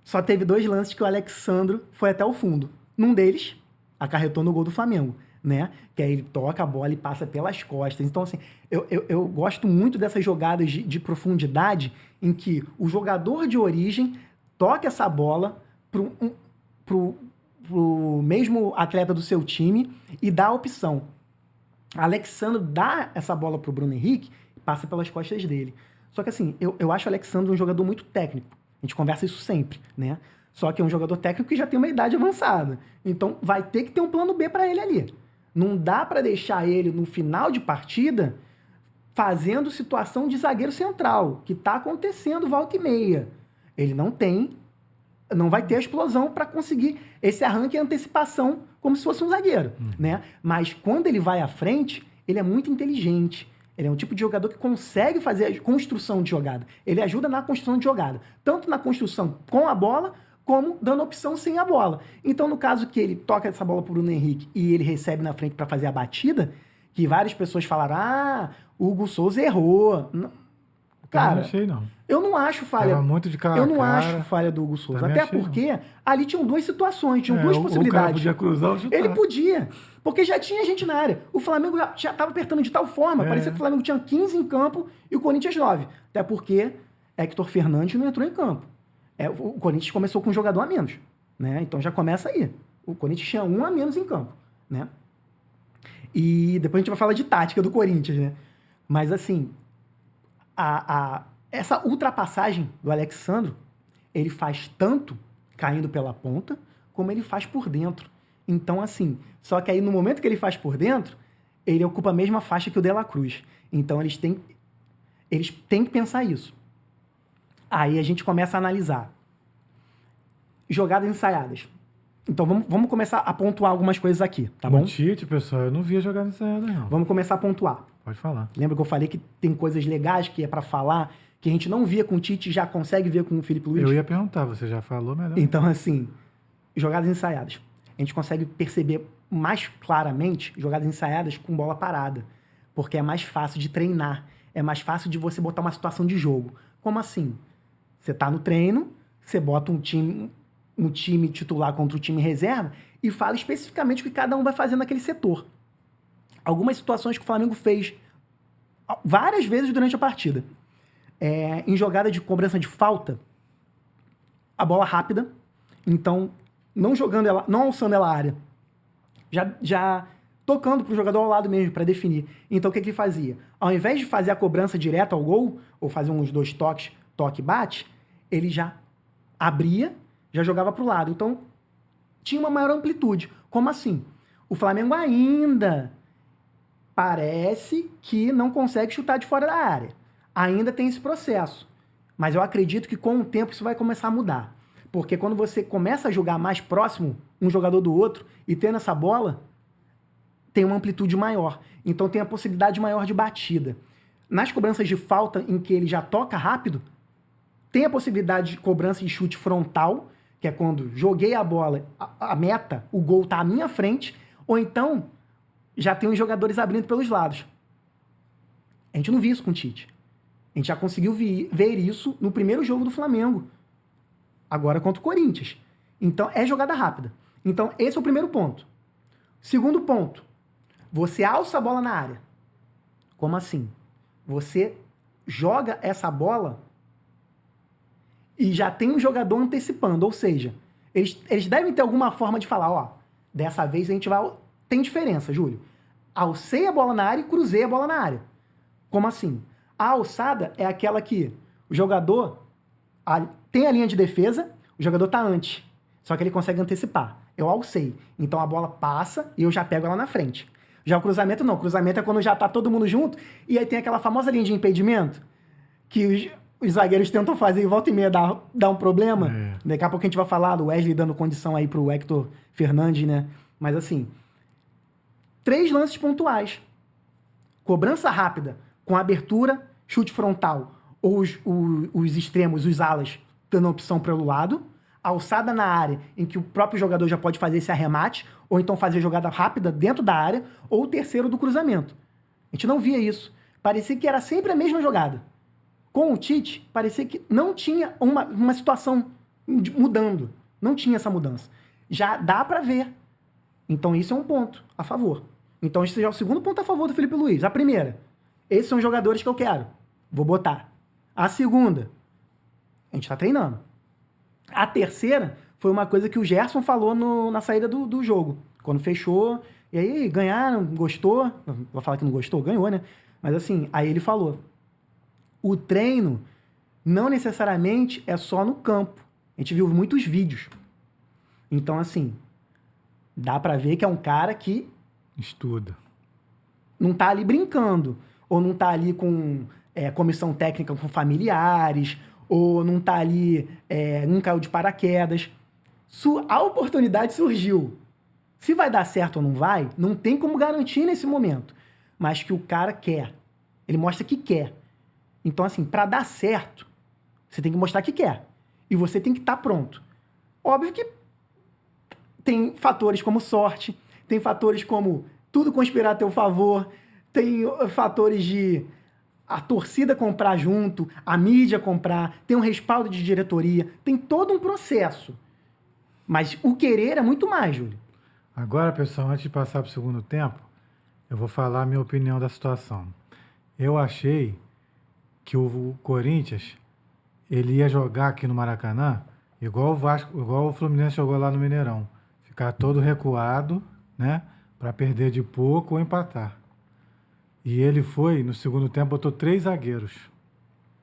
Só teve 2 lances que o Alexandro foi até o fundo. Num deles, acarretou no gol do Flamengo, né? Que aí ele toca a bola e passa pelas costas. Então, assim, eu gosto muito dessas jogadas de profundidade em que o jogador de origem toca essa bola pro mesmo atleta do seu time e dá a opção. Alexandre dá essa bola pro Bruno Henrique e passa pelas costas dele. Só que assim, eu acho o Alexandre um jogador muito técnico. A gente conversa isso sempre, né? Só que é um jogador técnico que já tem uma idade avançada. Então vai ter que ter um plano B para ele ali. Não dá para deixar ele no final de partida fazendo situação de zagueiro central, que tá acontecendo volta e meia. Ele não vai ter a explosão para conseguir esse arranque e antecipação como se fosse um zagueiro, né? Mas quando ele vai à frente, ele é muito inteligente. Ele é um tipo de jogador que consegue fazer a construção de jogada. Ele ajuda na construção de jogada. Tanto na construção com a bola, como dando opção sem a bola. Então, no caso que ele toca essa bola pro Bruno Henrique e ele recebe na frente para fazer a batida, que várias pessoas falaram, o Hugo Souza errou. Cara, eu não achei, não. Eu não acho falha. Tava muito de cara eu não acho falha do Hugo Souza. Até porque ali tinham 2 situações, tinham 2 possibilidades. O cara podia cruzar ou chutar. Ele podia, porque já tinha gente na área. O Flamengo já estava apertando de tal forma, parecia que o Flamengo tinha 15 em campo e o Corinthians 9. Até porque Hector Fernandes não entrou em campo. O Corinthians começou com um jogador a menos, né? Então já começa aí. O Corinthians tinha 1 a menos em campo, né? E depois a gente vai falar de tática do Corinthians, né? Mas assim, essa ultrapassagem do Alexandro, ele faz tanto caindo pela ponta, como ele faz por dentro. Então, assim, só que aí no momento que ele faz por dentro, ele ocupa a mesma faixa que o De La Cruz. Então, eles têm que pensar isso. Aí a gente começa a analisar. Jogadas ensaiadas. Então, vamos começar a pontuar algumas coisas aqui, tá bom? O Tite, pessoal, eu não via jogada ensaiada, não. Vamos começar a pontuar. Pode falar. Lembra que eu falei que tem coisas legais que é pra falar, que a gente não via com o Tite e já consegue ver com o Felipe Luiz? Eu ia perguntar, você já falou melhor. Então, assim, jogadas ensaiadas. A gente consegue perceber mais claramente jogadas ensaiadas com bola parada, porque é mais fácil de treinar, é mais fácil de você botar uma situação de jogo. Como assim? Você tá no treino, você bota um time titular contra o time reserva e fala especificamente o que cada um vai fazer naquele setor. Algumas situações que o Flamengo fez várias vezes durante a partida. Em jogada de cobrança de falta, a bola rápida, então não jogando ela, não alçando ela à área, já tocando pro jogador ao lado mesmo para definir. Então o que ele fazia? Ao invés de fazer a cobrança direta ao gol, ou fazer uns 2 toques, toque e bate, ele já abria, já jogava pro lado. Então tinha uma maior amplitude. Como assim? O Flamengo ainda parece que não consegue chutar de fora da área. Ainda tem esse processo. Mas eu acredito que com o tempo isso vai começar a mudar. Porque quando você começa a jogar mais próximo um jogador do outro e tendo essa bola, tem uma amplitude maior. Então tem a possibilidade maior de batida. Nas cobranças de falta em que ele já toca rápido, tem a possibilidade de cobrança de chute frontal, que é quando joguei a bola, a meta, o gol tá à minha frente, ou então já tem os jogadores abrindo pelos lados. A gente não viu isso com o Tite. A gente já conseguiu ver isso no primeiro jogo do Flamengo. Agora contra o Corinthians. Então, é jogada rápida. Então, esse é o primeiro ponto. Segundo ponto. Você alça a bola na área. Como assim? Você joga essa bola e já tem um jogador antecipando. Ou seja, eles devem ter alguma forma de falar, ó, dessa vez a gente vai... Tem diferença, Júlio. Alcei a bola na área e cruzei a bola na área. Como assim? A alçada é aquela que o jogador tem a linha de defesa, o jogador tá antes. Só que ele consegue antecipar. Eu alcei. Então a bola passa e eu já pego ela na frente. Já o cruzamento não. O cruzamento é quando já tá todo mundo junto e aí tem aquela famosa linha de impedimento que os zagueiros tentam fazer e volta e meia dá um problema. Daqui a pouco a gente vai falar do Wesley dando condição aí pro Hector Fernandes, né? Mas assim, 3 lances pontuais. Cobrança rápida, com abertura, chute frontal, ou os extremos, os alas, dando opção pelo lado, alçada na área, em que o próprio jogador já pode fazer esse arremate, ou então fazer jogada rápida dentro da área, ou o terceiro do cruzamento. A gente não via isso. Parecia que era sempre a mesma jogada. Com o Tite, parecia que não tinha uma situação mudando. Não tinha essa mudança. Já dá para ver. Então isso é um ponto a favor. Então esse é o segundo ponto a favor do Felipe Luiz. A primeira, esses são os jogadores que eu quero. Vou botar. A segunda, a gente tá treinando. A terceira foi uma coisa que o Gerson falou na saída do jogo. Quando fechou, e aí ganharam, gostou. Vou falar que não gostou, ganhou, né? Mas assim, aí ele falou. O treino não necessariamente é só no campo. A gente viu muitos vídeos. Então, assim, dá pra ver que é um cara que estuda. Não tá ali brincando. Ou não tá ali com comissão técnica com familiares. Ou não tá ali, não caiu de paraquedas. A oportunidade surgiu. Se vai dar certo ou não vai, não tem como garantir nesse momento. Mas que o cara quer. Ele mostra que quer. Então, assim, para dar certo, você tem que mostrar que quer. E você tem que estar pronto. Óbvio que tem fatores como sorte, tem fatores como tudo conspirar a teu favor, tem fatores de a torcida comprar junto, a mídia comprar, tem um respaldo de diretoria, tem todo um processo. Mas o querer é muito mais, Júlio. Agora, pessoal, antes de passar para o segundo tempo, eu vou falar a minha opinião da situação. Eu achei que o Corinthians ele ia jogar aqui no Maracanã igual o Vasco, igual o Fluminense jogou lá no Mineirão. Ficar todo recuado, né? Para perder de pouco ou empatar. E ele foi, no segundo tempo, botou 3 zagueiros.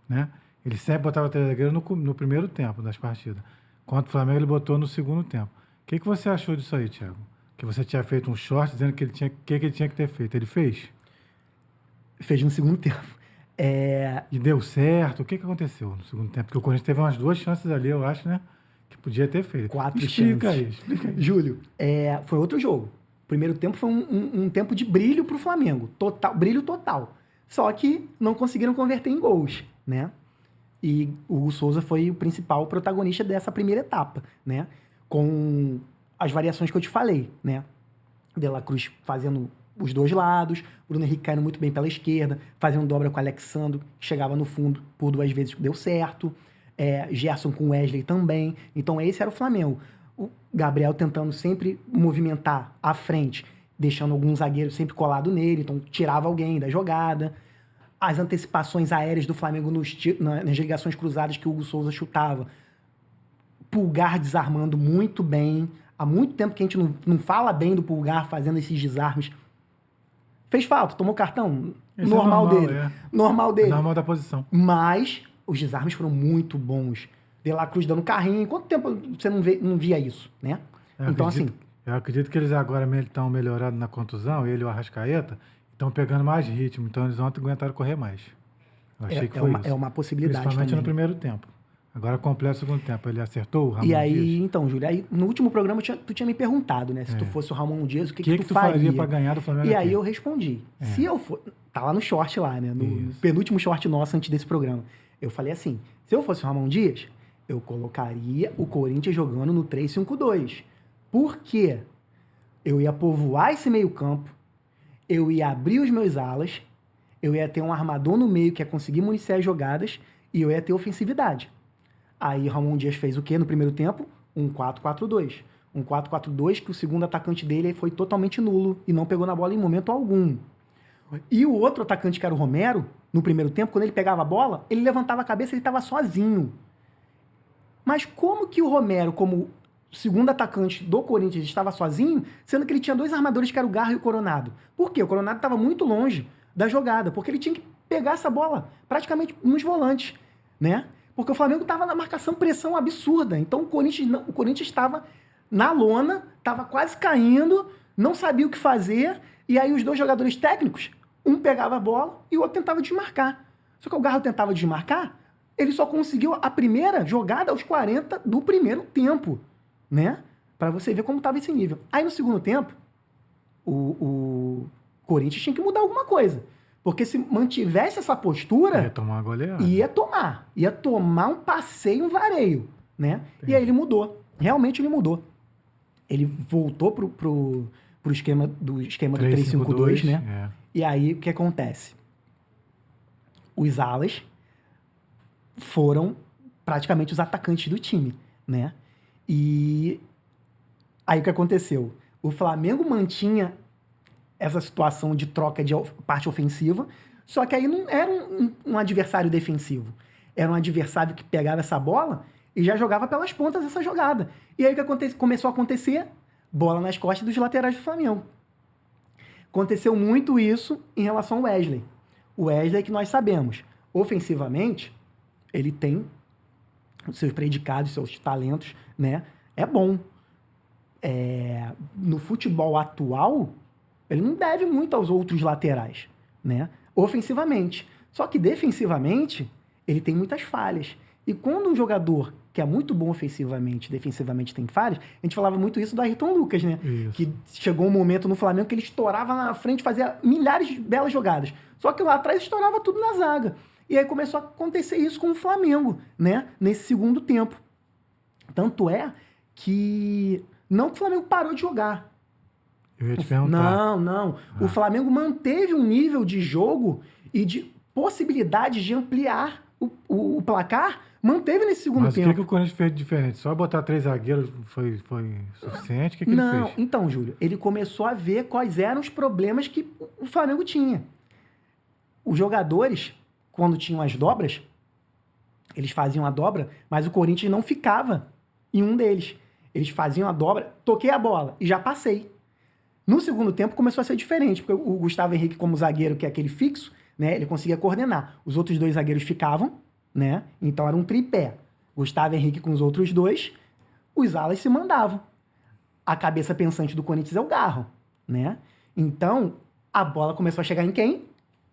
Né? Ele sempre botava 3 zagueiros no primeiro tempo das partidas. Contra o Flamengo, ele botou no segundo tempo. O que você achou disso aí, Thiago? Que você tinha feito um short dizendo que ele tinha que ter feito. Ele fez? Fez no segundo tempo. E deu certo? O que aconteceu no segundo tempo? Porque o Corinthians teve umas 2 chances ali, eu acho, né? Que podia ter feito. 4 explica chances. Explica aí. Júlio, foi outro jogo. O primeiro tempo foi um tempo de brilho pro Flamengo. Brilho total. Só que não conseguiram converter em gols, né? E o Hugo Souza foi o principal protagonista dessa primeira etapa, né? Com as variações que eu te falei, né? De La Cruz fazendo os 2 lados, Bruno Henrique caindo muito bem pela esquerda, fazendo dobra com o Alexandro, que chegava no fundo por 2 vezes, deu certo. Gerson com Wesley também. Então esse era o Flamengo. O Gabriel tentando sempre movimentar à frente, deixando algum zagueiro sempre colado nele, então tirava alguém da jogada. As antecipações aéreas do Flamengo nas ligações cruzadas que o Hugo Souza chutava. Pulgar desarmando muito bem. Há muito tempo que a gente não fala bem do Pulgar fazendo esses desarmes. Fez falta, tomou cartão. Normal dele. Normal dele. Normal da posição. Mas os desarmes foram muito bons. De La Cruz dando carrinho. Quanto tempo você não via isso, né? Eu acredito que eles agora estão melhorando na contusão, ele e o Arrascaeta, estão pegando mais ritmo, então eles ontem aguentaram correr mais. Eu achei que foi isso. É uma possibilidade Principalmente também. no primeiro tempo. Agora completa o segundo tempo. Ele acertou o Ramon E aí, Dias? então, Júlio, aí, no último programa tu tinha me perguntado, né? Se tu fosse o Ramon Dias, o que tu faria faria? pra ganhar do Flamengo E aí aqui? eu respondi. Se eu for... Tá lá no short lá, né? No Isso. penúltimo short nosso antes desse programa. Eu falei assim, se eu fosse o Ramon Dias, eu colocaria o Corinthians jogando no 3-5-2. Por quê? Eu ia povoar esse meio campo, eu ia abrir os meus alas, eu ia ter um armador no meio que ia conseguir municiar as jogadas e eu ia ter ofensividade. Aí Ramon Dias fez o quê no primeiro tempo? Um 4-4-2. Um 4-4-2 que o segundo atacante dele foi totalmente nulo e não pegou na bola em momento algum. E o outro atacante, que era o Romero, no primeiro tempo, quando ele pegava a bola, ele levantava a cabeça e ele estava sozinho. Mas como que o Romero, como segundo atacante do Corinthians, estava sozinho, sendo que ele tinha dois armadores, que era o Garro e o Coronado? Por quê? O Coronado estava muito longe da jogada, porque ele tinha que pegar essa bola praticamente nos volantes, né? Porque o Flamengo estava na marcação, pressão absurda. Então o Corinthians estava na lona, estava quase caindo, não sabia o que fazer, e aí os dois jogadores técnicos, um pegava a bola e o outro tentava desmarcar. Só que o Garro tentava desmarcar, ele só conseguiu a primeira jogada aos 40 do primeiro tempo, né? Para você ver como estava esse nível. Aí no segundo tempo, o Corinthians tinha que mudar alguma coisa. Porque se mantivesse essa postura... Ia tomar uma goleada. Ia tomar um passeio, um vareio, né? E aí ele mudou. Realmente ele mudou. Ele voltou pro esquema do 3-5-2, né? É. E aí, o que acontece? Os alas foram praticamente os atacantes do time, né? E aí o que aconteceu? O Flamengo mantinha essa situação de troca de parte ofensiva, só que aí não era um adversário defensivo. Era um adversário que pegava essa bola e já jogava pelas pontas essa jogada. E aí o que começou a acontecer? Bola nas costas dos laterais do Flamengo. Aconteceu muito isso em relação ao Wesley. O Wesley, que nós sabemos, ofensivamente, ele tem os seus predicados, seus talentos, né? É bom. No futebol atual, ele não deve muito aos outros laterais, né? Ofensivamente. Só que defensivamente, ele tem muitas falhas. E quando um jogador que é muito bom ofensivamente, defensivamente tem falhas, a gente falava muito isso do Ayrton Lucas, né? Isso. Que chegou um momento no Flamengo que ele estourava na frente, fazia milhares de belas jogadas. Só que lá atrás estourava tudo na zaga. E aí começou a acontecer isso com o Flamengo, né? Nesse segundo tempo. Tanto é que... Não que o Flamengo parou de jogar. Eu ia te perguntar. Não. O Flamengo manteve um nível de jogo e de possibilidade de ampliar o placar, manteve nesse segundo Mas tempo. o que o Corinthians fez de diferente? Só botar 3 zagueiros foi suficiente? O que ele fez? Então, Júlio, ele começou a ver quais eram os problemas que o Flamengo tinha. Os jogadores, quando tinham as dobras, eles faziam a dobra, mas o Corinthians não ficava em um deles. Eles faziam a dobra, toquei a bola e já passei. No segundo tempo começou a ser diferente, porque o Gustavo Henrique, como zagueiro, que é aquele fixo, né, ele conseguia coordenar. Os outros dois zagueiros ficavam, né? Então era um tripé. Gustavo Henrique com os outros dois, os alas se mandavam. A cabeça pensante do Corinthians é o Garro, né? Então, a bola começou a chegar em quem?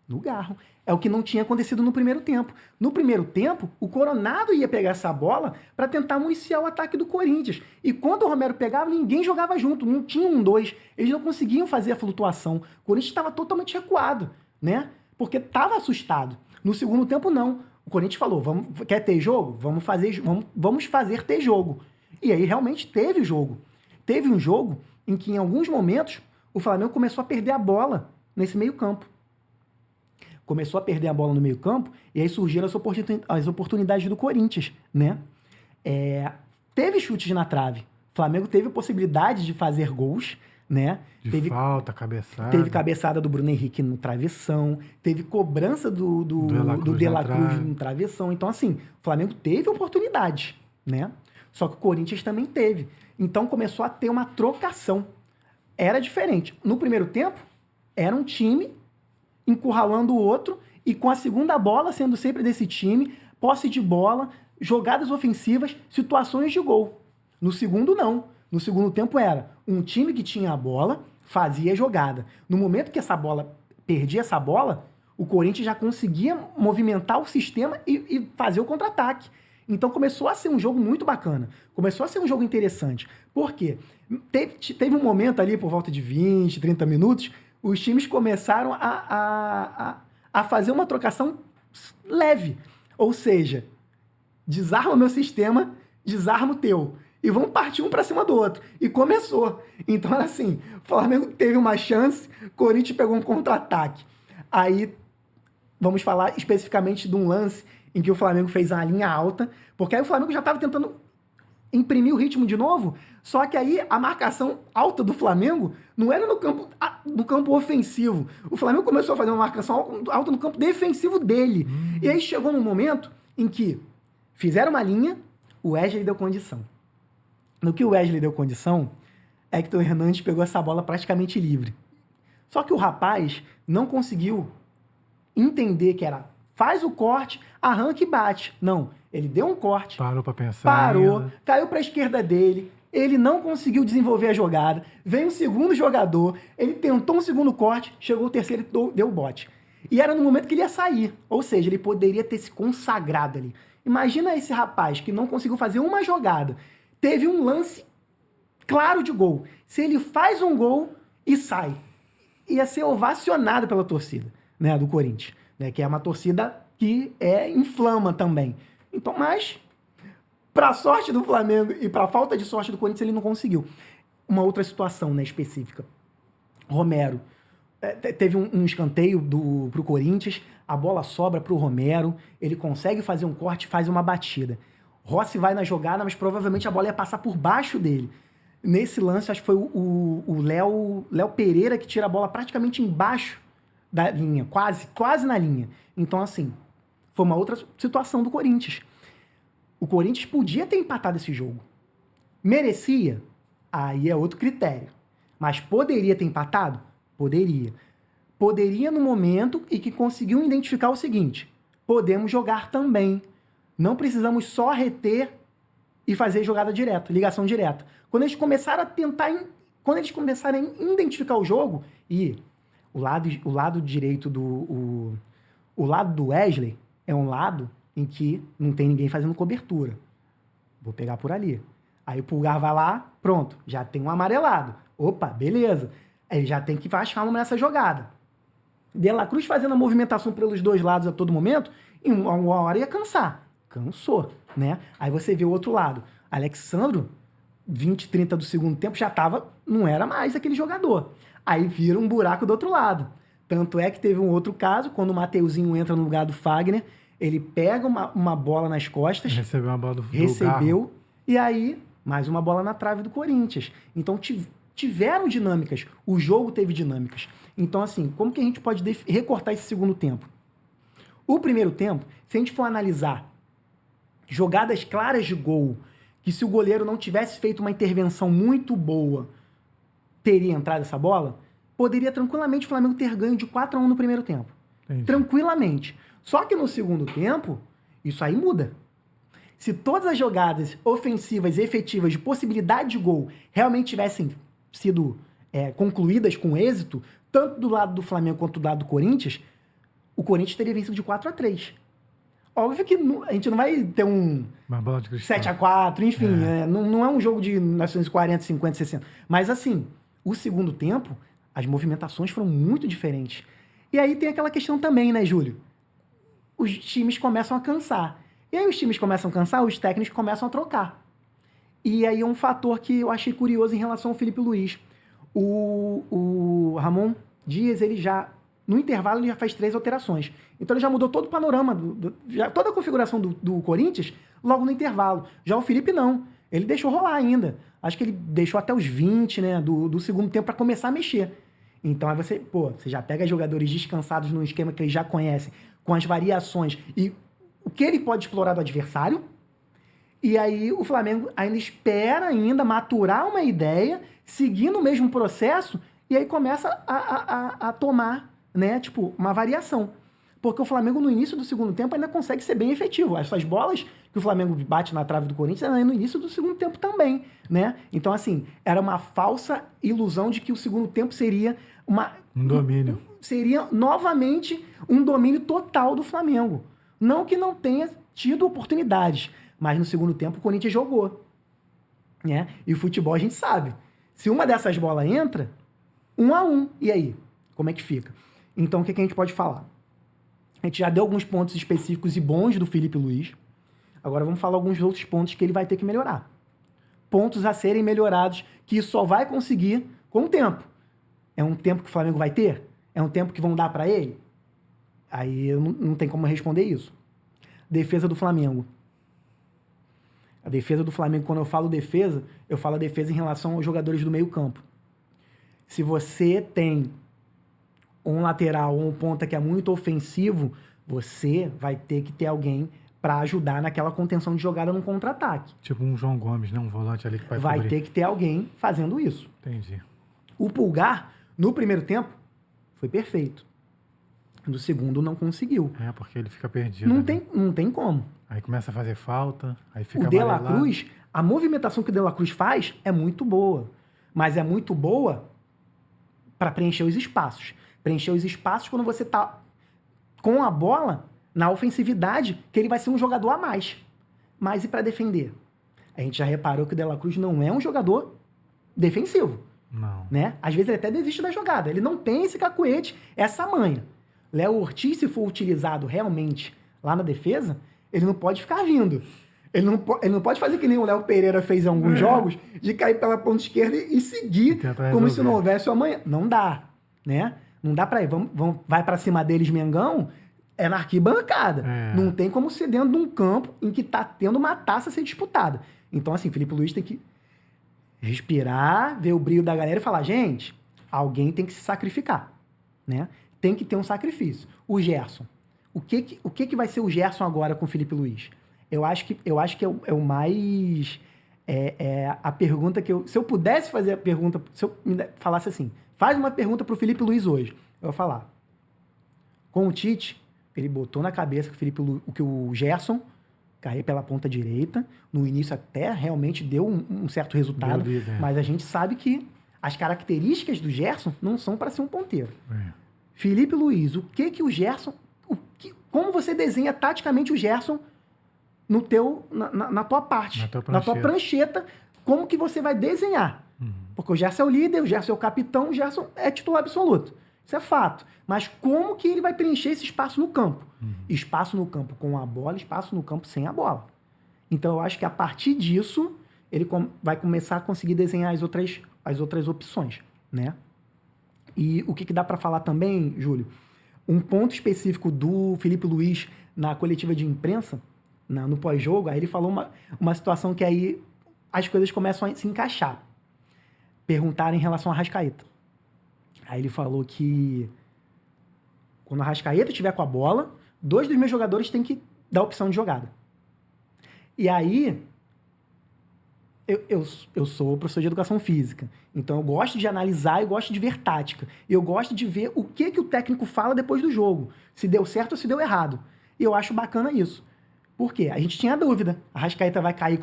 No Garro. É o que não tinha acontecido no primeiro tempo. No primeiro tempo, o Coronado ia pegar essa bola para tentar municiar o ataque do Corinthians. E quando o Romero pegava, ninguém jogava junto. Não tinha 1-2. Eles não conseguiam fazer a flutuação. O Corinthians estava totalmente recuado, né? Porque estava assustado. No segundo tempo, não. O Corinthians falou, quer ter jogo? Vamos fazer ter jogo. E aí realmente teve jogo. Teve um jogo em que, em alguns momentos, o Flamengo começou a perder a bola nesse meio campo. Começou a perder a bola no meio campo e aí surgiram as oportunidades do Corinthians, né? Teve chutes na trave. O Flamengo teve a possibilidade de fazer gols, né? Teve falta, cabeçada. Teve cabeçada do Bruno Henrique no travessão, teve cobrança do De La Cruz no travessão. Então, assim, o Flamengo teve oportunidades, né? Só que o Corinthians também teve. Então, começou a ter uma trocação. Era diferente. No primeiro tempo, era um time encurralando o outro e com a segunda bola sendo sempre desse time, posse de bola, jogadas ofensivas, situações de gol. No segundo, não. No segundo tempo era um time que tinha a bola, fazia a jogada. No momento que perdia essa bola, O Corinthians já conseguia movimentar o sistema e fazer o contra-ataque. Então começou a ser um jogo muito bacana. Começou a ser um jogo interessante. Por quê? Teve um momento ali, por volta de 20, 30 minutos, os times começaram a fazer uma trocação leve. Ou seja, desarma o meu sistema, desarma o teu. E vamos partir um para cima do outro. E começou. Então era assim, o Flamengo teve uma chance, o Corinthians pegou um contra-ataque. Aí, vamos falar especificamente de um lance em que o Flamengo fez uma linha alta, porque aí o Flamengo já estava tentando imprimir o ritmo de novo, só que aí a marcação alta do Flamengo não era no campo ofensivo. O Flamengo começou a fazer uma marcação alta no campo defensivo dele. E aí chegou num momento em que fizeram uma linha, o Wesley deu condição. No que o Wesley deu condição, Hector Hernandes pegou essa bola praticamente livre. Só que o rapaz não conseguiu entender que era faz o corte, arranca e bate. Não, ele deu um corte. Parou para pensar. Parou, ainda. caiu para a esquerda dele, ele não conseguiu desenvolver a jogada, veio um segundo jogador, ele tentou um segundo corte, chegou o terceiro e deu o bote. E era no momento que ele ia sair, ou seja, ele poderia ter se consagrado ali. Imagina esse rapaz que não conseguiu fazer uma jogada, teve um lance claro de gol. Se ele faz um gol e sai, ia ser ovacionado pela torcida, né, do Corinthians, né, que é uma torcida que inflama também. Então, mas, para a sorte do Flamengo e para a falta de sorte do Corinthians, ele não conseguiu. Uma outra situação, né, específica. Romero. Teve um escanteio pro Corinthians, a bola sobra pro Romero, ele consegue fazer um corte, faz uma batida. Rossi vai na jogada, mas provavelmente a bola ia passar por baixo dele. Nesse lance, acho que foi o Léo Pereira que tira a bola praticamente embaixo da linha, quase na linha. Então, assim, foi uma outra situação do Corinthians. O Corinthians podia ter empatado esse jogo. Merecia? Aí é outro critério. Mas poderia ter empatado? Poderia. Poderia no momento em que conseguiu identificar o seguinte: podemos jogar também. Não precisamos só reter e fazer jogada direta, ligação direta. Quando eles começaram a tentar, quando eles começarem a identificar o jogo, e o lado direito o lado do Wesley é um lado em que não tem ninguém fazendo cobertura. Vou pegar por ali. Aí o Pulgar vai lá, pronto, já tem um amarelado. Opa, beleza. Ele já tem que achar uma nessa jogada. De La Cruz fazendo a movimentação pelos dois lados a todo momento, em uma hora ia cansar. Cansou, né? Aí você vê o outro lado. Alexandro, 20, 30 do segundo tempo, não era mais aquele jogador. Aí vira um buraco do outro lado. Tanto é que teve um outro caso, quando o Mateuzinho entra no lugar do Fagner, ele pega uma bola nas costas. Recebeu uma bola do Recebeu, Garro. e aí, mais uma bola na trave do Corinthians. Então, tiveram dinâmicas. O jogo teve dinâmicas. Então, assim, como que a gente pode recortar esse segundo tempo? O primeiro tempo, se a gente for analisar jogadas claras de gol, que se o goleiro não tivesse feito uma intervenção muito boa, teria entrado essa bola, poderia tranquilamente o Flamengo ter ganho de 4-1 no primeiro tempo. Entendi. Tranquilamente. Só que no segundo tempo, isso aí muda. Se todas as jogadas ofensivas e efetivas de possibilidade de gol realmente tivessem sido concluídas com êxito, tanto do lado do Flamengo quanto do lado do Corinthians, o Corinthians teria vencido de 4-3. Óbvio que a gente não vai ter Uma bola de cristal. 7-4, enfim, não é um jogo de 1940, 50, 60. Mas assim, o segundo tempo, as movimentações foram muito diferentes. E aí tem aquela questão também, né, Júlio? Os times começam a cansar. E aí os times começam a cansar, os técnicos começam a trocar. E aí é um fator que eu achei curioso em relação ao Felipe Luiz. O Ramon Dias, ele já, no intervalo, ele já faz 3 alterações. Então ele já mudou todo o panorama, toda a configuração do Corinthians logo no intervalo. Já o Felipe não. Ele deixou rolar ainda. Acho que ele deixou até os 20, né, do segundo tempo para começar a mexer. Então aí você já pega jogadores descansados num esquema que eles já conhecem, com as variações e o que ele pode explorar do adversário. E aí o Flamengo ainda espera maturar uma ideia, seguindo o mesmo processo, e aí começa a tomar, né, tipo, uma variação. Porque o Flamengo, no início do segundo tempo, ainda consegue ser bem efetivo. Essas bolas que o Flamengo bate na trave do Corinthians eram no início do segundo tempo também, né? Então, assim, era uma falsa ilusão de que o segundo tempo seria um domínio. seria novamente um domínio total do Flamengo. Não que não tenha tido oportunidades, mas no segundo tempo o Corinthians jogou. Né? E o futebol a gente sabe. Se uma dessas bolas entra, 1-1. E aí? Como é que fica? Então, o que a gente pode falar? A gente já deu alguns pontos específicos e bons do Felipe Luiz. Agora vamos falar alguns outros pontos que ele vai ter que melhorar. Pontos a serem melhorados que só vai conseguir com o tempo. É um tempo que o Flamengo vai ter? É um tempo que vão dar para ele? Aí não tem como responder isso. Defesa do Flamengo. A defesa do Flamengo, quando eu falo defesa, eu falo a defesa em relação aos jogadores do meio campo. Se você tem um lateral ou um ponta que é muito ofensivo, você vai ter que ter alguém para ajudar naquela contenção de jogada no contra-ataque. Tipo um João Gomes, né? Um volante ali que vai ter que ter alguém fazendo isso. Entendi. O Pulgar, no primeiro tempo, foi perfeito. No segundo, não conseguiu. É, porque ele fica perdido. Não tem como. Aí começa a fazer falta, aí fica o De La Cruz, a movimentação que o De La Cruz faz é muito boa. Mas é muito boa para preencher os espaços. Preencher os espaços quando você tá com a bola na ofensividade, que ele vai ser um jogador a mais. Mas e para defender? A gente já reparou que o De La Cruz não é um jogador defensivo. Não. Né? Às vezes ele até desiste da jogada. Ele não tem esse cacuete, essa manha. Léo Ortiz, se for utilizado realmente lá na defesa, ele não pode ficar vindo. Ele não pode fazer que nem o Léo Pereira fez em alguns jogos, de cair pela ponta esquerda e seguir como se não houvesse o amanhã. Não dá, né? Não dá pra ir. Vai pra cima deles, Mengão, é na arquibancada. Não tem como ser dentro de um campo em que tá tendo uma taça a ser disputada. Então, assim, Felipe Luiz tem que respirar, ver o brilho da galera e falar, gente, alguém tem que se sacrificar, né? Tem que ter um sacrifício. O Gerson. O que vai ser o Gerson agora com o Felipe Luiz? Eu acho que é o mais... a pergunta que eu... Se eu pudesse fazer a pergunta... Se eu falasse assim, faz uma pergunta pro Felipe Luiz hoje, eu vou falar. Com o Tite, ele botou na cabeça que o Gerson cair pela ponta direita. No início até realmente deu um certo resultado, mas a gente sabe que as características do Gerson não são para ser um ponteiro. Felipe Luiz, o que o Gerson... como você desenha taticamente o Gerson na tua parte, na tua prancheta, como que você vai desenhar? Porque o Gerson é o líder, o Gerson é o capitão, o Gerson é titular absoluto. Isso é fato. Mas como que ele vai preencher esse espaço no campo? Espaço no campo com a bola, espaço no campo sem a bola. Então, eu acho que a partir disso, ele vai começar a conseguir desenhar as outras opções, né? E o que dá para falar também, Júlio? Um ponto específico do Felipe Luiz na coletiva de imprensa, no pós-jogo, aí ele falou uma situação que aí as coisas começam a se encaixar. Perguntaram em relação a Arrascaeta. Aí ele falou que quando a Arrascaeta estiver com a bola, 2 dos meus jogadores têm que dar opção de jogada. E aí, eu sou professor de educação física, então eu gosto de analisar e gosto de ver tática. Eu gosto de ver o que o técnico fala depois do jogo, se deu certo ou se deu errado. E eu acho bacana isso. Por quê? A gente tinha dúvida. A Arrascaeta vai cair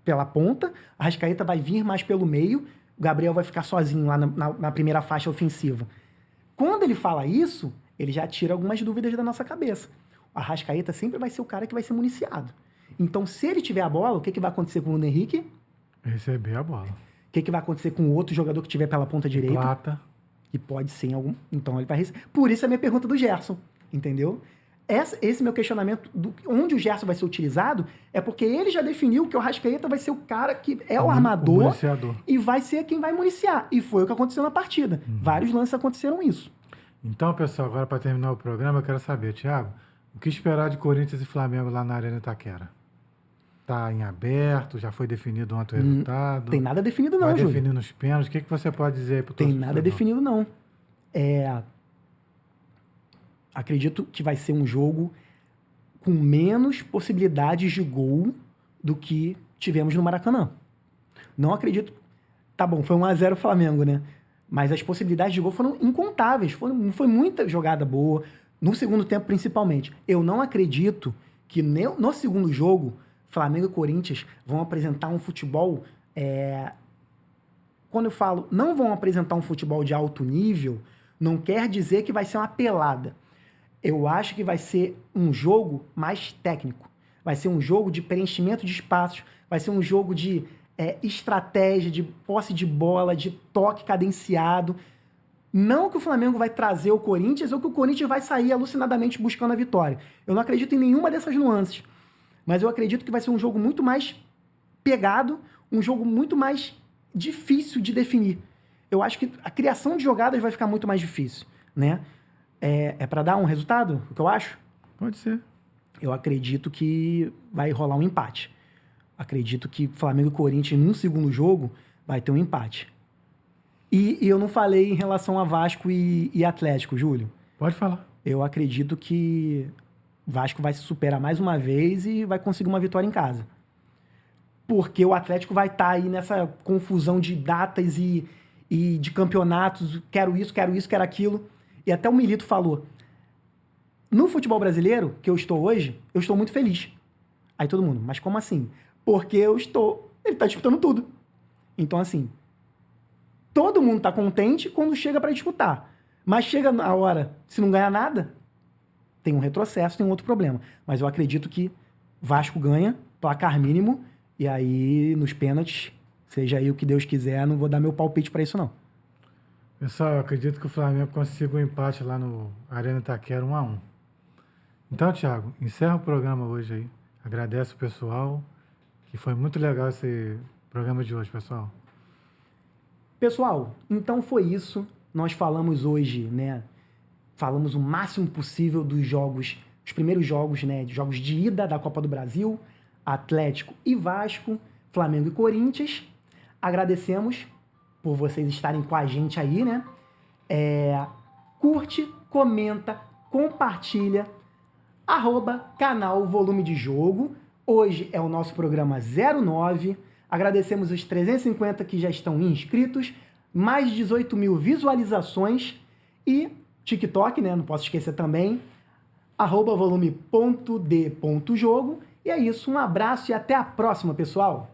pela ponta, a Arrascaeta vai vir mais pelo meio, o Gabriel vai ficar sozinho lá na primeira faixa ofensiva. Quando ele fala isso, ele já tira algumas dúvidas da nossa cabeça. A Arrascaeta sempre vai ser o cara que vai ser municiado. Então, se ele tiver a bola, o que vai acontecer com o Bruno Henrique? Receber a bola. O que vai acontecer com o outro jogador que tiver pela ponta direita? Plata. Que pode ser em algum... Então, ele vai receber. Por isso a minha pergunta do Gerson, entendeu? Esse meu questionamento, onde o Gerson vai ser utilizado, é porque ele já definiu que o Arrascaeta vai ser o cara que é o armador e vai ser quem vai municiar. E foi o que aconteceu na partida. Vários lances aconteceram isso. Então, pessoal, agora para terminar o programa, eu quero saber, Thiago, o que esperar de Corinthians e Flamengo lá na Arena Itaquera? Está em aberto? Já foi definido ontem o resultado? Tem nada definido não, Júlio. Vai definindo os pênaltis. O que você pode dizer aí para o torcedor? Tem nada definido não. Acredito que vai ser um jogo com menos possibilidades de gol do que tivemos no Maracanã. Não acredito... Tá bom, foi 1-0 o Flamengo, né? Mas as possibilidades de gol foram incontáveis. Foi muita jogada boa, no segundo tempo principalmente. Eu não acredito que no segundo jogo, Flamengo e Corinthians vão apresentar um futebol... Quando eu falo não vão apresentar um futebol de alto nível, Não quer dizer que vai ser uma pelada. Eu acho que vai ser um jogo mais técnico. Vai ser um jogo de preenchimento de espaços, vai ser um jogo de estratégia, de posse de bola, de toque cadenciado. Não que o Flamengo vai trazer o Corinthians ou que o Corinthians vai sair alucinadamente buscando a vitória. Eu não acredito em nenhuma dessas nuances. Mas eu acredito que vai ser um jogo muito mais pegado, um jogo muito mais difícil de definir. Eu acho que a criação de jogadas vai ficar muito mais difícil, né? É para dar um resultado, o que eu acho? Pode ser. Eu acredito que vai rolar um empate. Acredito que Flamengo e Corinthians, num segundo jogo, vai ter um empate. E eu não falei em relação a Vasco e Atlético, Júlio. Pode falar. Eu acredito que Vasco vai se superar mais uma vez e vai conseguir uma vitória em casa. Porque o Atlético vai estar aí nessa confusão de datas e de campeonatos. Quero isso, quero aquilo. E até o Milito falou. No futebol brasileiro, que eu estou hoje, eu estou muito feliz. Aí todo mundo, mas como assim? Porque ele está disputando tudo. Então, assim, todo mundo está contente quando chega para disputar. Mas chega na hora, se não ganhar nada, tem um retrocesso, tem um outro problema. Mas eu acredito que Vasco ganha, placar mínimo, e aí nos pênaltis, seja aí o que Deus quiser, não vou dar meu palpite para isso não. Pessoal, eu acredito que o Flamengo consiga um empate lá no Arena Itaquera 1-1. Então, Thiago, encerra o programa hoje aí. Agradeço o pessoal, que foi muito legal esse programa de hoje, pessoal. Pessoal, então foi isso. Nós falamos hoje, né? Falamos o máximo possível dos jogos, os primeiros jogos, né? De jogos de ida da Copa do Brasil, Atlético e Vasco, Flamengo e Corinthians. Agradecemos por vocês estarem com a gente aí, né? Curte, comenta, compartilha, @canal Volume de Jogo. Hoje é o nosso programa 09. Agradecemos os 350 que já estão inscritos, mais de 18 mil visualizações e TikTok, né? Não posso esquecer também, @volume.d.jogo. E é isso, um abraço e até a próxima, pessoal!